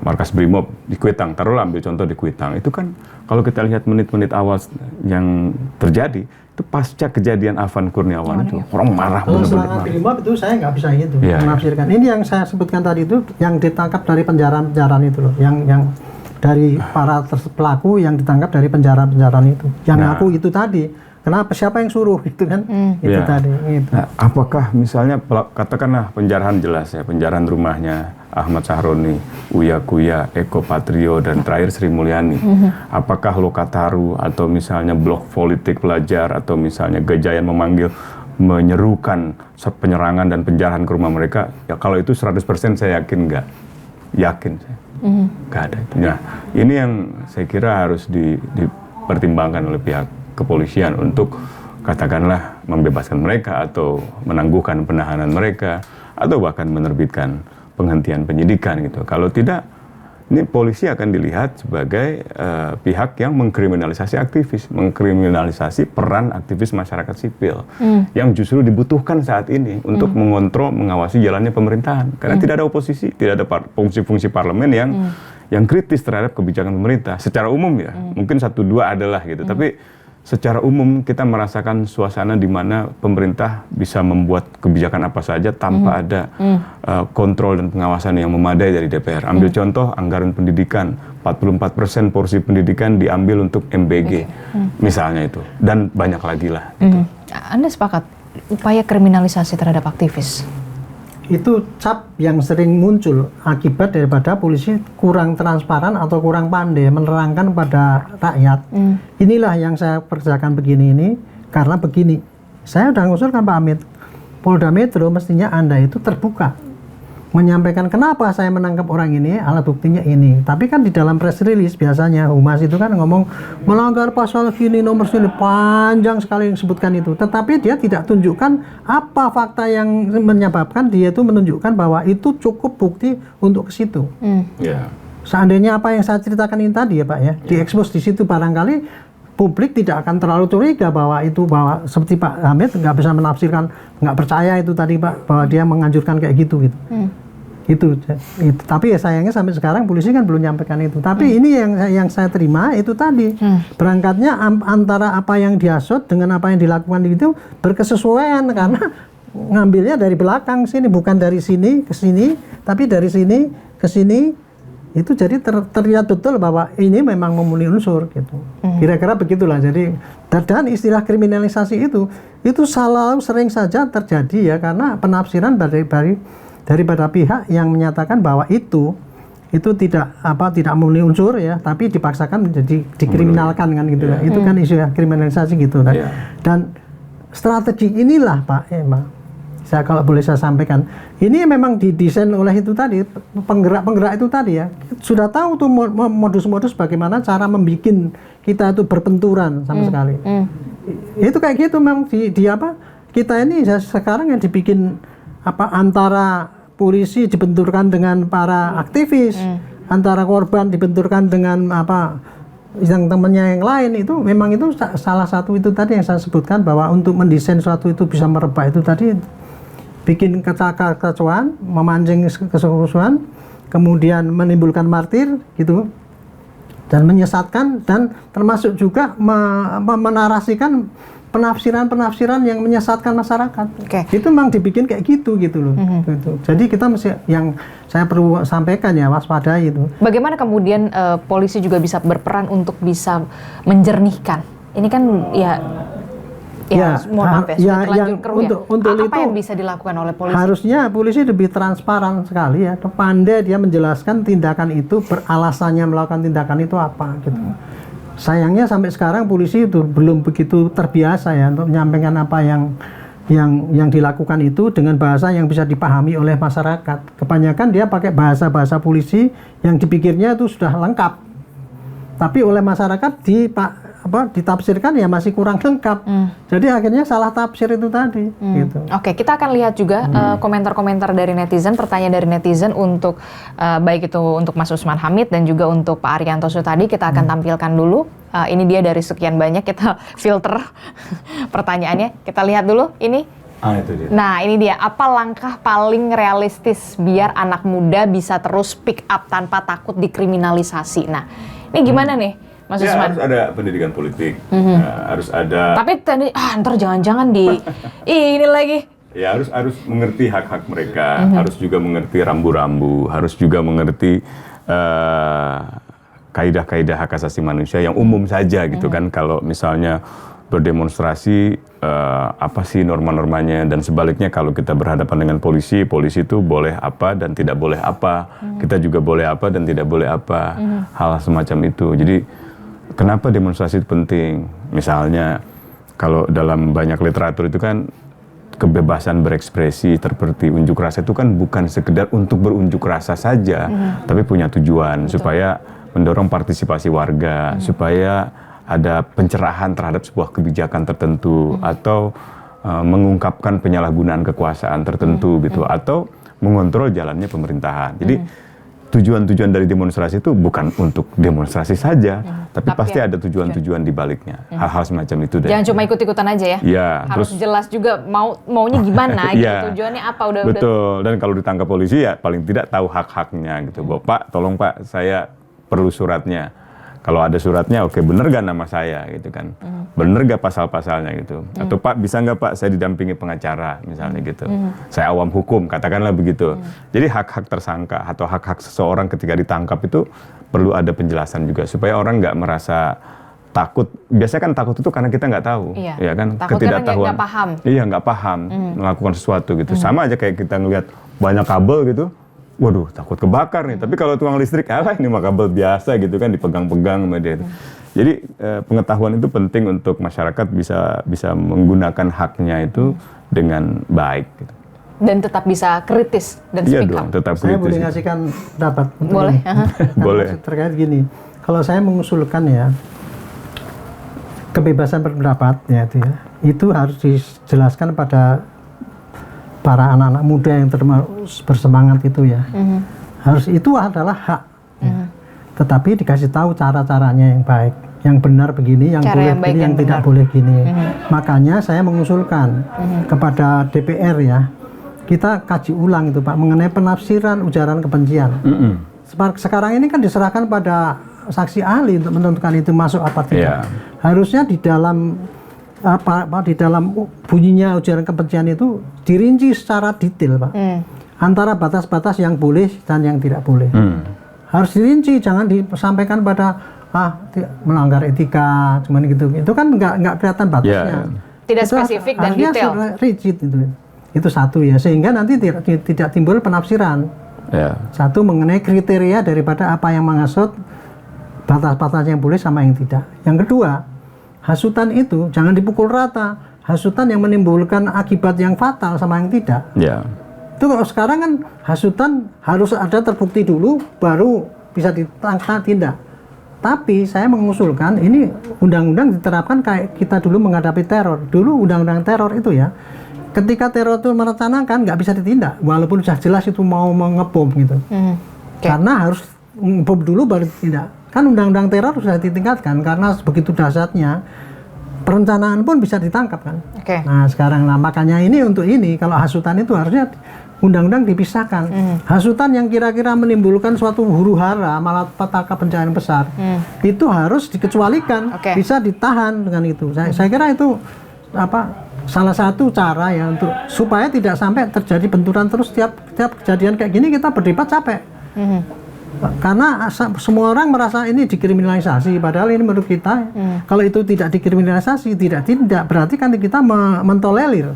markas Brimob di Kuitang, taruhlah ambil contoh di Kuitang, itu kan kalau kita lihat menit-menit awal yang terjadi itu pasca kejadian Afan Kurniawan itu orang marah benar-benar. Brimob itu saya nggak bisa gitu menafsirkan. Ini yang saya sebutkan tadi itu yang ditangkap dari penjara-penjara itu loh, yang dari para pelaku yang ditangkap dari penjara-penjara itu, yang ngaku itu tadi. Kenapa? Siapa yang suruh gitu kan? Itu tadi. Gitu. Nah, apakah misalnya katakanlah penjarahan jelas ya, penjarahan rumahnya Ahmad Sahroni, Uya Kuya, Eko Patrio, dan terakhir Sri Mulyani. Apakah Lokataru atau misalnya blok politik pelajar atau misalnya Gejayan Memanggil menyerukan penyerangan dan penjarahan ke rumah mereka? Ya kalau itu 100% saya yakin nggak. Yakin saya. Nggak ada. Nah, ini yang saya kira harus dipertimbangkan oleh pihak kepolisian untuk katakanlah membebaskan mereka atau menangguhkan penahanan mereka atau bahkan menerbitkan penghentian penyidikan gitu. Kalau tidak, ini polisi akan dilihat sebagai pihak yang mengkriminalisasi aktivis, mengkriminalisasi peran aktivis masyarakat sipil yang justru dibutuhkan saat ini untuk mengontrol, mengawasi jalannya pemerintahan. Karena tidak ada oposisi, tidak ada fungsi-fungsi parlemen yang kritis terhadap kebijakan pemerintah. Secara umum ya, mungkin 1-2 adalah gitu, tapi secara umum kita merasakan suasana di mana pemerintah bisa membuat kebijakan apa saja tanpa ada kontrol dan pengawasan yang memadai dari DPR. Ambil contoh anggaran pendidikan, 44% porsi pendidikan diambil untuk MBG, misalnya itu. Dan banyak lagi lah. Gitu. Anda sepakat upaya kriminalisasi terhadap aktivis? Itu cap yang sering muncul akibat daripada polisi kurang transparan atau kurang pandai menerangkan pada rakyat. Inilah yang saya kerjakan begini ini karena begini. Saya sudah mengusulkan Pak Amit, Polda Metro mestinya Anda itu terbuka menyampaikan kenapa saya menangkap orang ini, alat buktinya ini. Tapi kan di dalam press release biasanya Humas itu kan ngomong melanggar pasal gini, nomor sini, panjang sekali yang sebutkan itu. Tetapi dia tidak tunjukkan apa fakta yang menyebabkan dia itu menunjukkan bahwa itu cukup bukti untuk ke situ. Seandainya apa yang saya ceritakan ini tadi ya Pak ya, diekspos di situ, barangkali publik tidak akan terlalu curiga bahwa seperti Pak Hamid nggak bisa menafsirkan, nggak percaya itu tadi Pak, bahwa dia menganjurkan kayak gitu. Itu. Tapi ya sayangnya sampai sekarang polisi kan belum nyampaikan itu. Tapi ini yang saya terima itu tadi berangkatnya antara apa yang diasut dengan apa yang dilakukan itu berkesesuaian, karena ngambilnya dari belakang sini, bukan dari sini ke sini, tapi dari sini ke sini. Itu jadi terlihat betul bahwa ini memang memenuhi unsur gitu. Kira-kira begitulah. Jadi dan istilah kriminalisasi itu selalu sering saja terjadi ya, karena penafsiran daripada pihak yang menyatakan bahwa itu tidak memenuhi unsur ya, tapi dipaksakan menjadi dikriminalkan kan gitu ya. Itu kan isu kriminalisasi gitu kan. Dan strategi inilah Pak Emma, kalau boleh saya sampaikan, ini memang didesain oleh itu tadi, penggerak-penggerak itu tadi ya, sudah tahu tuh modus-modus bagaimana cara membuat kita itu berbenturan sama sekali. Itu kayak gitu memang di apa, kita ini sekarang yang dibikin apa, antara polisi dibenturkan dengan para aktivis, antara korban dibenturkan dengan apa, yang temannya yang lain, itu memang itu salah satu itu tadi yang saya sebutkan, bahwa untuk mendesain suatu itu bisa merebak itu tadi, bikin kekacauan, memancing keserusuhan, kemudian menimbulkan martir gitu, dan menyesatkan, dan termasuk juga menarasikan penafsiran yang menyesatkan masyarakat. Itu memang dibikin kayak gitu loh. Gitu. Jadi kita mesti, yang saya perlu sampaikan ya, waspadai itu. Bagaimana kemudian polisi juga bisa berperan untuk bisa menjernihkan? Ini kan mohon maaf ya, sudah terlanjur keruh untuk apa itu, yang bisa dilakukan oleh polisi? Harusnya polisi lebih transparan sekali ya, pandai dia menjelaskan tindakan itu, beralasannya melakukan tindakan itu apa gitu. Sayangnya sampai sekarang polisi itu belum begitu terbiasa ya untuk menyampaikan apa yang dilakukan itu dengan bahasa yang bisa dipahami oleh masyarakat. Kebanyakan dia pakai bahasa polisi yang dipikirnya itu sudah lengkap, tapi oleh masyarakat ditafsirkan ya masih kurang lengkap. Jadi akhirnya salah tafsir itu tadi. Gitu. Oke, kita akan lihat juga komentar-komentar dari netizen, pertanyaan dari netizen untuk baik itu untuk Mas Usman Hamid dan juga untuk Pak Arianto Sutadi. Kita akan tampilkan dulu. Ini dia dari sekian banyak, kita filter pertanyaannya. Kita lihat dulu ini. Itu dia. Nah, ini dia. Apa langkah paling realistis biar anak muda bisa terus speak up tanpa takut dikriminalisasi? Nah, ini gimana nih? Mas Ya, Usman. harus ada pendidikan politik, harus ada. Tapi tadi, ntar jangan-jangan ini lagi. Ya harus mengerti hak-hak mereka, harus juga mengerti rambu-rambu, harus juga mengerti kaidah-kaidah hak asasi manusia yang umum saja gitu kan. Kalau misalnya berdemonstrasi, apa sih norma-normanya, dan sebaliknya kalau kita berhadapan dengan polisi itu boleh apa dan tidak boleh apa, kita juga boleh apa dan tidak boleh apa, hal semacam itu. Jadi kenapa demonstrasi itu penting? Misalnya kalau dalam banyak literatur itu kan kebebasan berekspresi seperti unjuk rasa itu kan bukan sekedar untuk berunjuk rasa saja, tapi punya tujuan supaya mendorong partisipasi warga, supaya ada pencerahan terhadap sebuah kebijakan tertentu, atau mengungkapkan penyalahgunaan kekuasaan tertentu gitu, atau mengontrol jalannya pemerintahan. Jadi tujuan-tujuan dari demonstrasi itu bukan untuk demonstrasi saja, tapi pasti ada tujuan-tujuan di baliknya. Hal-hal semacam itu deh. Jangan cuma ikut-ikutan aja ya. Iya, harus terus jelas juga maunya gimana gitu, iya, tujuannya apa Betul. Dan kalau ditangkap polisi ya paling tidak tahu hak-haknya gitu. Bahwa, Pak, tolong Pak, saya perlu suratnya. Kalau ada suratnya, oke, bener gak nama saya gitu kan, bener gak pasal-pasalnya gitu, atau Pak bisa nggak Pak saya didampingi pengacara misalnya gitu, saya awam hukum, katakanlah begitu. Jadi hak-hak tersangka atau hak-hak seseorang ketika ditangkap itu perlu ada penjelasan juga supaya orang nggak merasa takut. Biasanya kan takut itu karena kita nggak tahu, ya kan, ketidaktahuan. Nggak paham. Iya, nggak paham melakukan sesuatu gitu. Sama aja kayak kita ngelihat banyak kabel gitu. Waduh, takut kebakar nih. Tapi kalau tukang listrik, ini mah kabel biasa gitu kan, dipegang-pegang sama dia. Jadi pengetahuan itu penting untuk masyarakat bisa menggunakan haknya itu dengan baik. Gitu. Dan tetap bisa kritis dan iya speak dong, up. tetap Saya kritis. boleh ngasihkan pendapat? Boleh. Boleh. Terkait gini, kalau saya mengusulkan ya, kebebasan berpendapat ya, itu harus dijelaskan pada para anak-anak muda yang bersemangat itu ya, harus, itu adalah hak, tetapi dikasih tahu cara-caranya yang baik, yang benar begini, yang cara boleh yang baik, begini, yang tidak boleh gini. Makanya saya mengusulkan kepada DPR ya, kita kaji ulang itu Pak mengenai penafsiran ujaran kebencian. Sekarang ini kan diserahkan pada saksi ahli untuk menentukan itu masuk apa tidak. Harusnya di dalam di dalam bunyinya ujaran kebencian itu dirinci secara detail Pak, antara batas-batas yang boleh dan yang tidak boleh. Harus dirinci, jangan disampaikan pada melanggar etika cuman gitu, itu kan nggak kelihatan batasnya. Tidak spesifik dan detail. Rigid itu satu ya, sehingga nanti tidak timbul penafsiran. Satu mengenai kriteria daripada apa yang menghasut, batas-batas yang boleh sama yang tidak. Yang kedua, hasutan itu jangan dipukul rata, hasutan yang menimbulkan akibat yang fatal sama yang tidak. Ya. Itu kalau sekarang kan hasutan harus ada terbukti dulu baru bisa tindak. Tapi saya mengusulkan ini undang-undang diterapkan kayak kita dulu menghadapi teror. Dulu undang-undang teror itu ya, ketika teror itu merencanakan nggak bisa ditindak walaupun sudah jelas itu mau ngebom gitu. Karena harus bom dulu baru ditindak. Kan undang-undang teror sudah ditingkatkan karena begitu dahsyatnya perencanaan pun bisa ditangkap kan. Nah sekarang makanya ini untuk ini kalau hasutan itu harusnya undang-undang dipisahkan. Hasutan yang kira-kira menimbulkan suatu huru-hara malapetaka bencana besar itu harus dikecualikan, bisa ditahan dengan itu. Saya kira itu salah satu cara ya untuk supaya tidak sampai terjadi benturan terus tiap kejadian kayak gini kita berdebat capek. Karena semua orang merasa ini dikriminalisasi, padahal ini menurut kita kalau itu tidak dikriminalisasi, tidak berarti kan kita mentolerir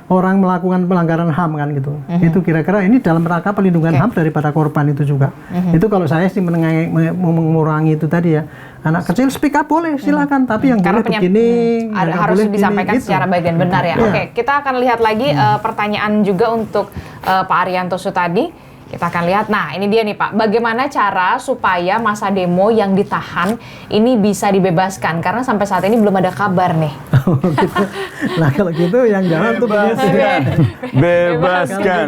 orang melakukan pelanggaran HAM kan gitu. Itu kira-kira ini dalam rangka pelindungan HAM daripada korban itu juga. Itu kalau saya sih mengurangi itu tadi ya. Anak kecil speak up boleh silakan, tapi yang boleh begini harus disampaikan gitu. secara bagian benar ya. Oke, kita akan lihat lagi pertanyaan juga untuk Pak Arianto Sutadi. Kita akan lihat, nah ini dia nih Pak, bagaimana cara supaya masa demo yang ditahan ini bisa dibebaskan? Karena sampai saat ini belum ada kabar nih. Gitu. Nah kalau gitu yang jangan tuh bebaskan.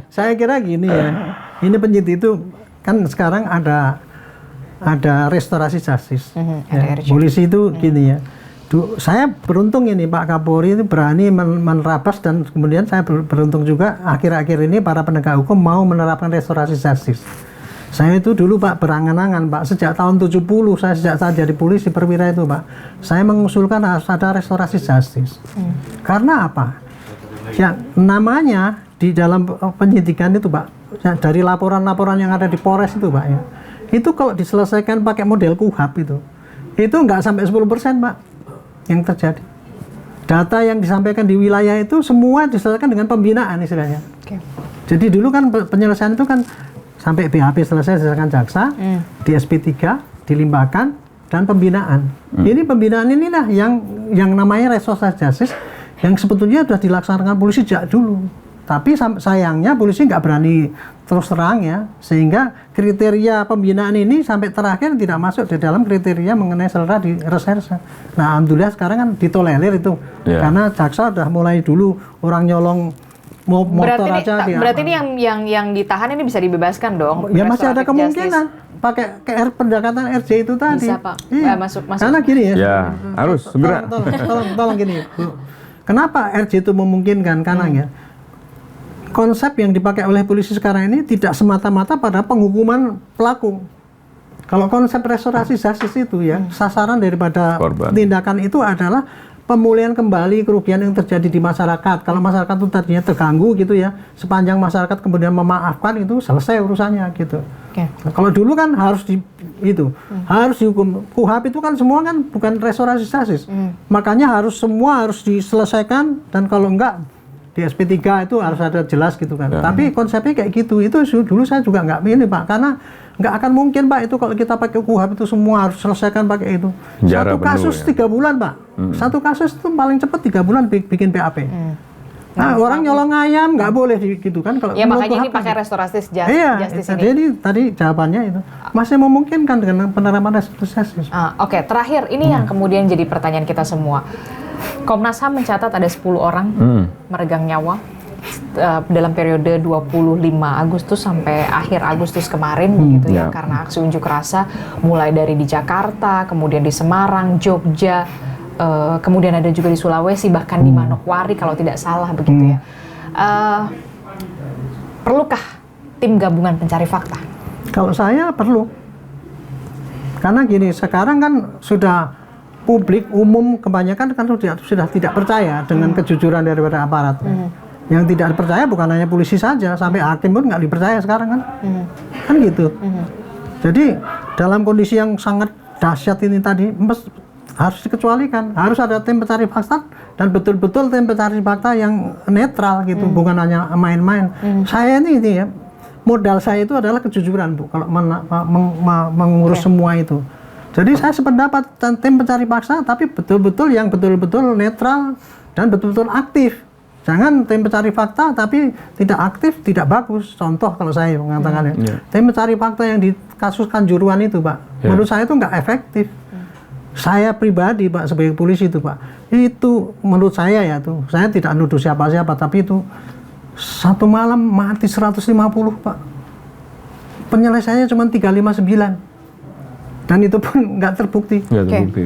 Saya kira gini ya, ini penyidik itu kan sekarang ada restorasi justice. Polisi itu gini ya. Saya beruntung ini Pak Kapolri itu berani menerabas dan kemudian saya beruntung juga akhir-akhir ini para penegak hukum mau menerapkan restorasi justice. Saya itu dulu Pak berangan-angan Pak sejak tahun 70 sejak saya jadi polisi perwira itu Pak. Saya mengusulkan harus ada restorasi justice. Karena apa? Ya namanya di dalam penyidikan itu Pak ya, dari laporan-laporan yang ada di Polres itu Pak ya. Itu kalau diselesaikan pakai model KUHAP itu nggak sampai 10% Pak yang terjadi. Data yang disampaikan di wilayah itu semua diselesaikan dengan pembinaan istilahnya. Jadi dulu kan penyelesaian itu kan sampai BAP selesai diselesaikan jaksa, di SP3 dilimpahkan dan pembinaan. Ini pembinaan inilah yang namanya restoratif justice yang sebetulnya sudah dilaksanakan polisi sejak dulu. Tapi sayangnya polisi nggak berani terus terang ya, sehingga kriteria pembinaan ini sampai terakhir tidak masuk di dalam kriteria mengenai selera di reserse. Nah, alhamdulillah sekarang kan ditolerir itu, karena jaksa udah mulai dulu orang nyolong motor aja. Berarti ini yang ditahan ini bisa dibebaskan dong? Ya masih ada kemungkinan pakai pendekatan RJ itu tadi. Bisa Pak, masuk. Karena gini ya. Ya harus segera. Tolong gini. Kenapa RJ itu memungkinkan? Karena ya konsep yang dipakai oleh polisi sekarang ini tidak semata-mata pada penghukuman pelaku. Kalau konsep restorasi justice itu ya, sasaran daripada tindakan itu adalah pemulihan kembali kerugian yang terjadi di masyarakat. Kalau masyarakat itu tadinya terganggu gitu ya, sepanjang masyarakat kemudian memaafkan itu selesai urusannya gitu. Nah, kalau dulu kan harus harus dihukum. KUHAP itu kan semua kan bukan restorasi justice. Makanya semua harus diselesaikan dan kalau enggak di SP3 itu harus ada jelas gitu kan. Tapi konsepnya kayak gitu. Itu dulu saya juga nggak ini Pak, karena nggak akan mungkin Pak itu kalau kita pakai KUHAP itu semua harus selesaikan pakai itu. Satu kasus 3 bulan Pak. Satu kasus itu paling cepat 3 bulan bikin PAP. Nah, orang nyolong ayam nggak boleh gitu kan kalau. Ya makanya ini pakai restorasi justice ini. Jadi tadi jawabannya itu masih memungkinkan dengan penerapan restorasi justice. Oke, terakhir ini yang kemudian jadi pertanyaan kita semua. Komnas HAM mencatat ada 10 orang meregang nyawa dalam periode 25 Agustus sampai akhir Agustus kemarin begitu ya, karena aksi unjuk rasa mulai dari di Jakarta, kemudian di Semarang, Jogja, kemudian ada juga di Sulawesi, bahkan di Manokwari kalau tidak salah begitu ya. Perlukah tim gabungan pencari fakta? Kalau saya perlu. Karena gini, sekarang kan sudah publik umum kebanyakan kan sudah tidak percaya dengan kejujuran daripada aparat. Yang tidak percaya bukan hanya polisi saja, sampai hakim pun nggak dipercaya sekarang kan. Kan gitu. Jadi dalam kondisi yang sangat dahsyat ini tadi harus dikecualikan, harus ada tim pencari fakta dan betul-betul tim pencari fakta yang netral gitu, bukan hanya main-main. Saya ini ya, modal saya itu adalah kejujuran Bu, kalau mengurus semua itu. Jadi saya sependapat tim pencari fakta, tapi betul-betul netral, dan betul-betul aktif. Jangan tim pencari fakta tapi tidak aktif, tidak bagus. Contoh kalau saya mengatakan tim pencari fakta yang di kasus Kanjuruhan itu, Pak, menurut saya itu nggak efektif. Saya pribadi, Pak, sebagai polisi itu, Pak, itu menurut saya ya tuh, saya tidak nuduh siapa-siapa, tapi itu satu malam mati 150, Pak. Penyelesaiannya cuma 359. Dan itu pun nggak terbukti.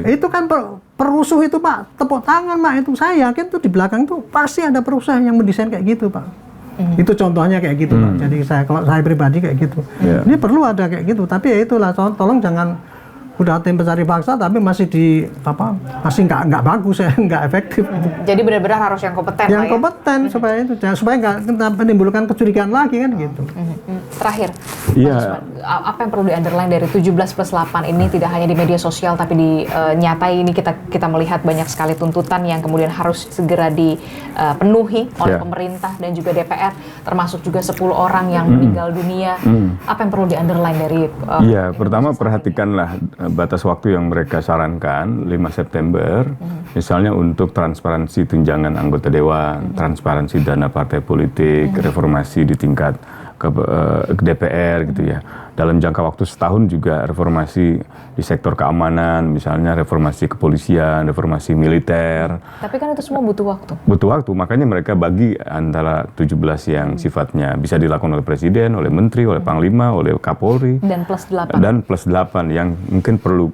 Itu kan perusuh itu, Pak, tepuk tangan, Pak, itu saya yakin tuh di belakang tuh pasti ada perusahaan yang mendesain kayak gitu, Pak. Itu contohnya kayak gitu, Pak. Jadi kalau saya pribadi kayak gitu. Ini perlu ada kayak gitu, tapi ya itulah, tolong jangan udah tim pencari fakta tapi masih masih nggak bagus ya, nggak efektif. Jadi benar-benar harus yang kompeten. Yang kompeten supaya itu, supaya nggak menimbulkan kecurigaan lagi kan gitu. Terakhir, Iya. apa yang perlu di-underline dari 17+8 ini tidak hanya di media sosial tapi di nyata ini kita melihat banyak sekali tuntutan yang kemudian harus segera dipenuhi oleh pemerintah dan juga DPR, termasuk juga 10 orang yang meninggal dunia. Apa yang perlu di-underline dari Iya, pertama perhatikanlah batas waktu yang mereka sarankan 5 September, misalnya untuk transparansi tunjangan anggota dewan, transparansi dana partai politik, reformasi di tingkat ke DPR gitu ya. Dalam jangka waktu setahun juga reformasi di sektor keamanan, misalnya reformasi kepolisian, reformasi militer. Tapi kan itu semua butuh waktu. Butuh waktu, makanya mereka bagi antara 17 yang sifatnya bisa dilakukan oleh Presiden, oleh Menteri, oleh Panglima, oleh Kapolri. Dan +8. Dan +8 yang mungkin perlu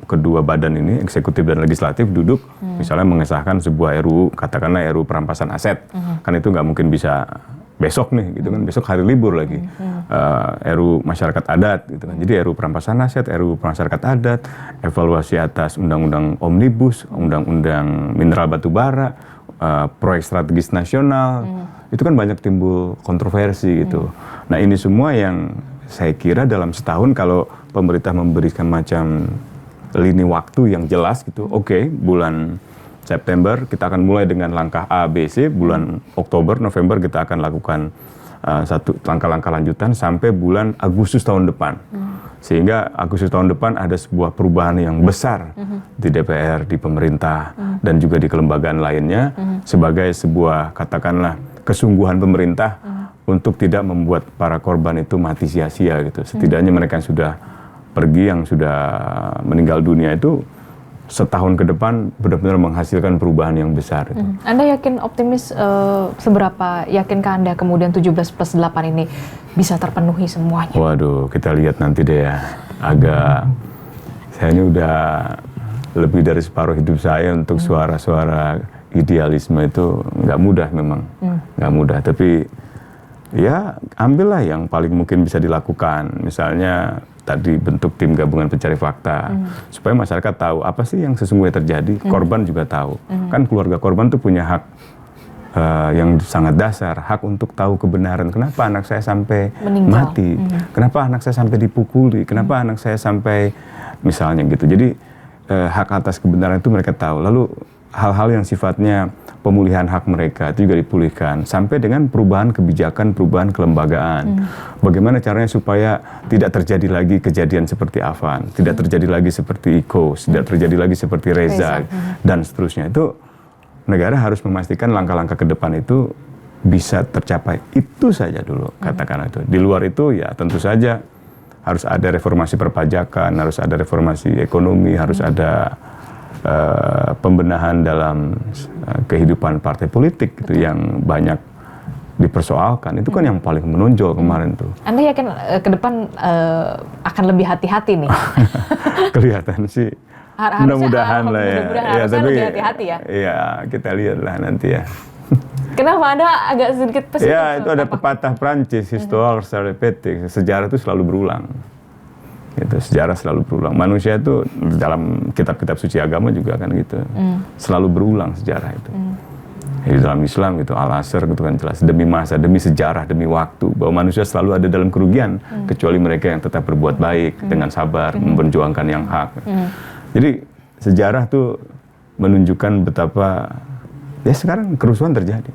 kedua badan ini, eksekutif dan legislatif, duduk misalnya mengesahkan sebuah RUU, katakanlah RUU perampasan aset. Kan itu nggak mungkin bisa besok nih gitu kan, besok hari libur lagi. RUU masyarakat adat gitu kan. Jadi RUU perampasan aset, RUU masyarakat adat, evaluasi atas undang-undang omnibus, undang-undang mineral batu bara, proyek strategis nasional. Itu kan banyak timbul kontroversi gitu. Nah, ini semua yang saya kira dalam setahun kalau pemerintah memberikan macam lini waktu yang jelas gitu. Oke, bulan September kita akan mulai dengan langkah A, B, C. Bulan Oktober, November kita akan lakukan satu langkah-langkah lanjutan sampai bulan Agustus tahun depan. Sehingga Agustus tahun depan ada sebuah perubahan yang besar di DPR, di pemerintah, dan juga di kelembagaan lainnya sebagai sebuah, katakanlah, kesungguhan pemerintah untuk tidak membuat para korban itu mati sia-sia gitu. Setidaknya mereka yang sudah pergi, yang sudah meninggal dunia itu setahun ke depan benar-benar menghasilkan perubahan yang besar. Anda yakin optimis, seberapa yakinkah Anda kemudian 17+8 ini bisa terpenuhi semuanya? Waduh, kita lihat nanti deh ya. Saya ini udah lebih dari separuh hidup saya untuk suara-suara idealisme itu nggak mudah memang. Nggak mudah, tapi ya ambillah yang paling mungkin bisa dilakukan. Misalnya tadi bentuk tim gabungan pencari fakta, supaya masyarakat tahu apa sih yang sesungguhnya terjadi, korban juga tahu. Kan keluarga korban tuh punya hak yang sangat dasar, hak untuk tahu kebenaran. Kenapa anak saya sampai mati? Kenapa anak saya sampai dipukuli? Kenapa anak saya sampai misalnya gitu. Jadi hak atas kebenaran itu mereka tahu. Lalu hal-hal yang sifatnya pemulihan hak mereka itu juga dipulihkan sampai dengan perubahan kebijakan, perubahan kelembagaan. Bagaimana caranya supaya tidak terjadi lagi kejadian seperti Afan, tidak terjadi lagi seperti Iko, tidak terjadi lagi seperti Reza, dan seterusnya. Itu negara harus memastikan langkah-langkah ke depan itu bisa tercapai. Itu saja dulu, katakan itu. Di luar itu ya tentu saja harus ada reformasi perpajakan, harus ada reformasi ekonomi, harus ada pembenahan dalam kehidupan partai politik gitu yang banyak dipersoalkan. Itu kan yang paling menonjol kemarin tuh. Anda yakin ke depan akan lebih hati-hati nih? Kelihatan sih. Mudah-mudahan lah ya. Harusnya lebih hati-hati ya. Iya, kita lihat lah nanti ya. Kenapa Anda agak sedikit pesimis? Ya, itu ada pepatah Prancis, histoire se répète, sejarah itu selalu berulang. Gitu, sejarah selalu berulang. Manusia itu dalam kitab-kitab suci agama juga kan gitu. Selalu berulang sejarah itu. Di dalam Islam gitu, Al-Asr gitu kan jelas. Demi masa, demi sejarah, demi waktu. Bahwa manusia selalu ada dalam kerugian. Kecuali mereka yang tetap berbuat baik, dengan sabar, memperjuangkan yang hak. Jadi sejarah tuh menunjukkan betapa, ya sekarang kerusuhan terjadi.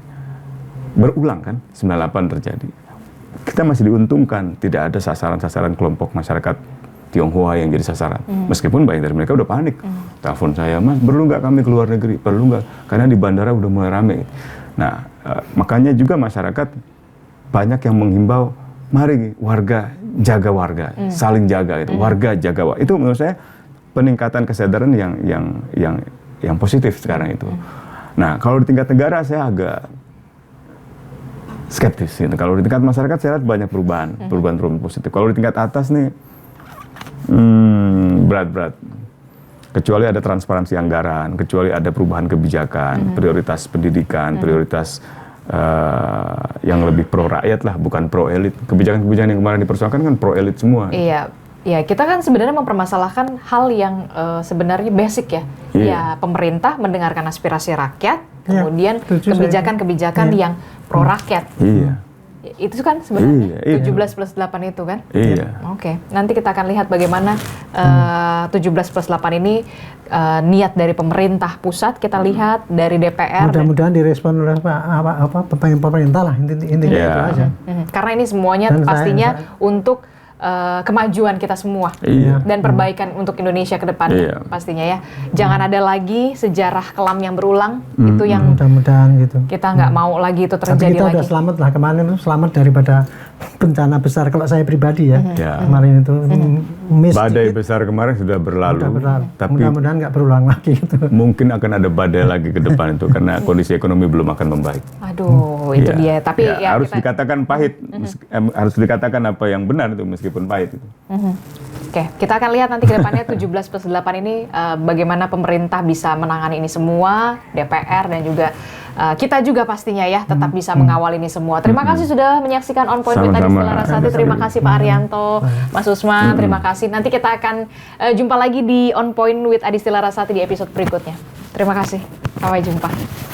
Berulang kan, 98 terjadi. Kita masih diuntungkan, tidak ada sasaran-sasaran kelompok masyarakat Tionghoa yang jadi sasaran. Meskipun banyak dari mereka udah panik. Telepon saya, Mas, perlu nggak kami keluar negeri? Perlu nggak? Karena di bandara udah mulai rame. Nah, makanya juga masyarakat banyak yang menghimbau, mari warga jaga warga, saling jaga itu. Warga jaga warga. Itu menurut saya peningkatan kesadaran yang positif sekarang itu. Nah, kalau di tingkat negara saya agak skeptis gitu. Kalau di tingkat masyarakat saya lihat banyak perubahan positif. Kalau di tingkat atas nih berat. Kecuali ada transparansi anggaran, kecuali ada perubahan kebijakan, prioritas pendidikan, prioritas yang lebih pro rakyat lah, bukan pro elit. Kebijakan-kebijakan yang kemarin dipersoalkan kan pro elit semua. Iya. Ya, kita kan sebenarnya mempermasalahkan hal yang sebenarnya basic ya. Iya. Ya, pemerintah mendengarkan aspirasi rakyat, kemudian setuju saya. kebijakan-kebijakan yang pro rakyat. Iya. Itu kan sebenarnya Iya. 17 plus 8 itu kan? Iya. Oke, nanti kita akan lihat bagaimana 17 plus 8 ini niat dari pemerintah pusat, kita lihat dari DPR. Mudah-mudahan direspon oleh pemerintah lah, intinya Iya. itu aja. Karena ini semuanya Dan pastinya untuk kemajuan kita semua Iya. dan perbaikan untuk Indonesia ke depan Iya. pastinya ya. Jangan ada lagi sejarah kelam yang berulang, itu yang Mudah-mudahan gitu. kita nggak mau lagi itu Tapi terjadi kita lagi. udah selamat lah kemarin itu, selamat daripada bencana besar kalau saya pribadi ya. Ya. Kemarin itu miss Badai dikit, besar kemarin sudah berlalu, udah berlalu. tapi Mudah-mudahan nggak berulang lagi gitu. mungkin akan ada badai lagi ke depan itu karena kondisi ekonomi belum akan membaik. Aduh, itu Iya. dia. Tapi Ya, ya harus kita, dikatakan pahit, harus dikatakan apa yang benar itu meskipun pahit itu. Oke, kita akan lihat nanti ke depannya 17 plus 8 ini bagaimana pemerintah bisa menangani ini semua, DPR dan juga kita juga pastinya ya tetap bisa mengawal ini semua. Terima kasih sudah menyaksikan On Point with Sama-sama. Adistila Larasati. Terima kasih Pak Arianto, Mas Usman, terima kasih. Nanti kita akan jumpa lagi di On Point with Adistila Larasati di episode berikutnya. Terima kasih. Sampai jumpa.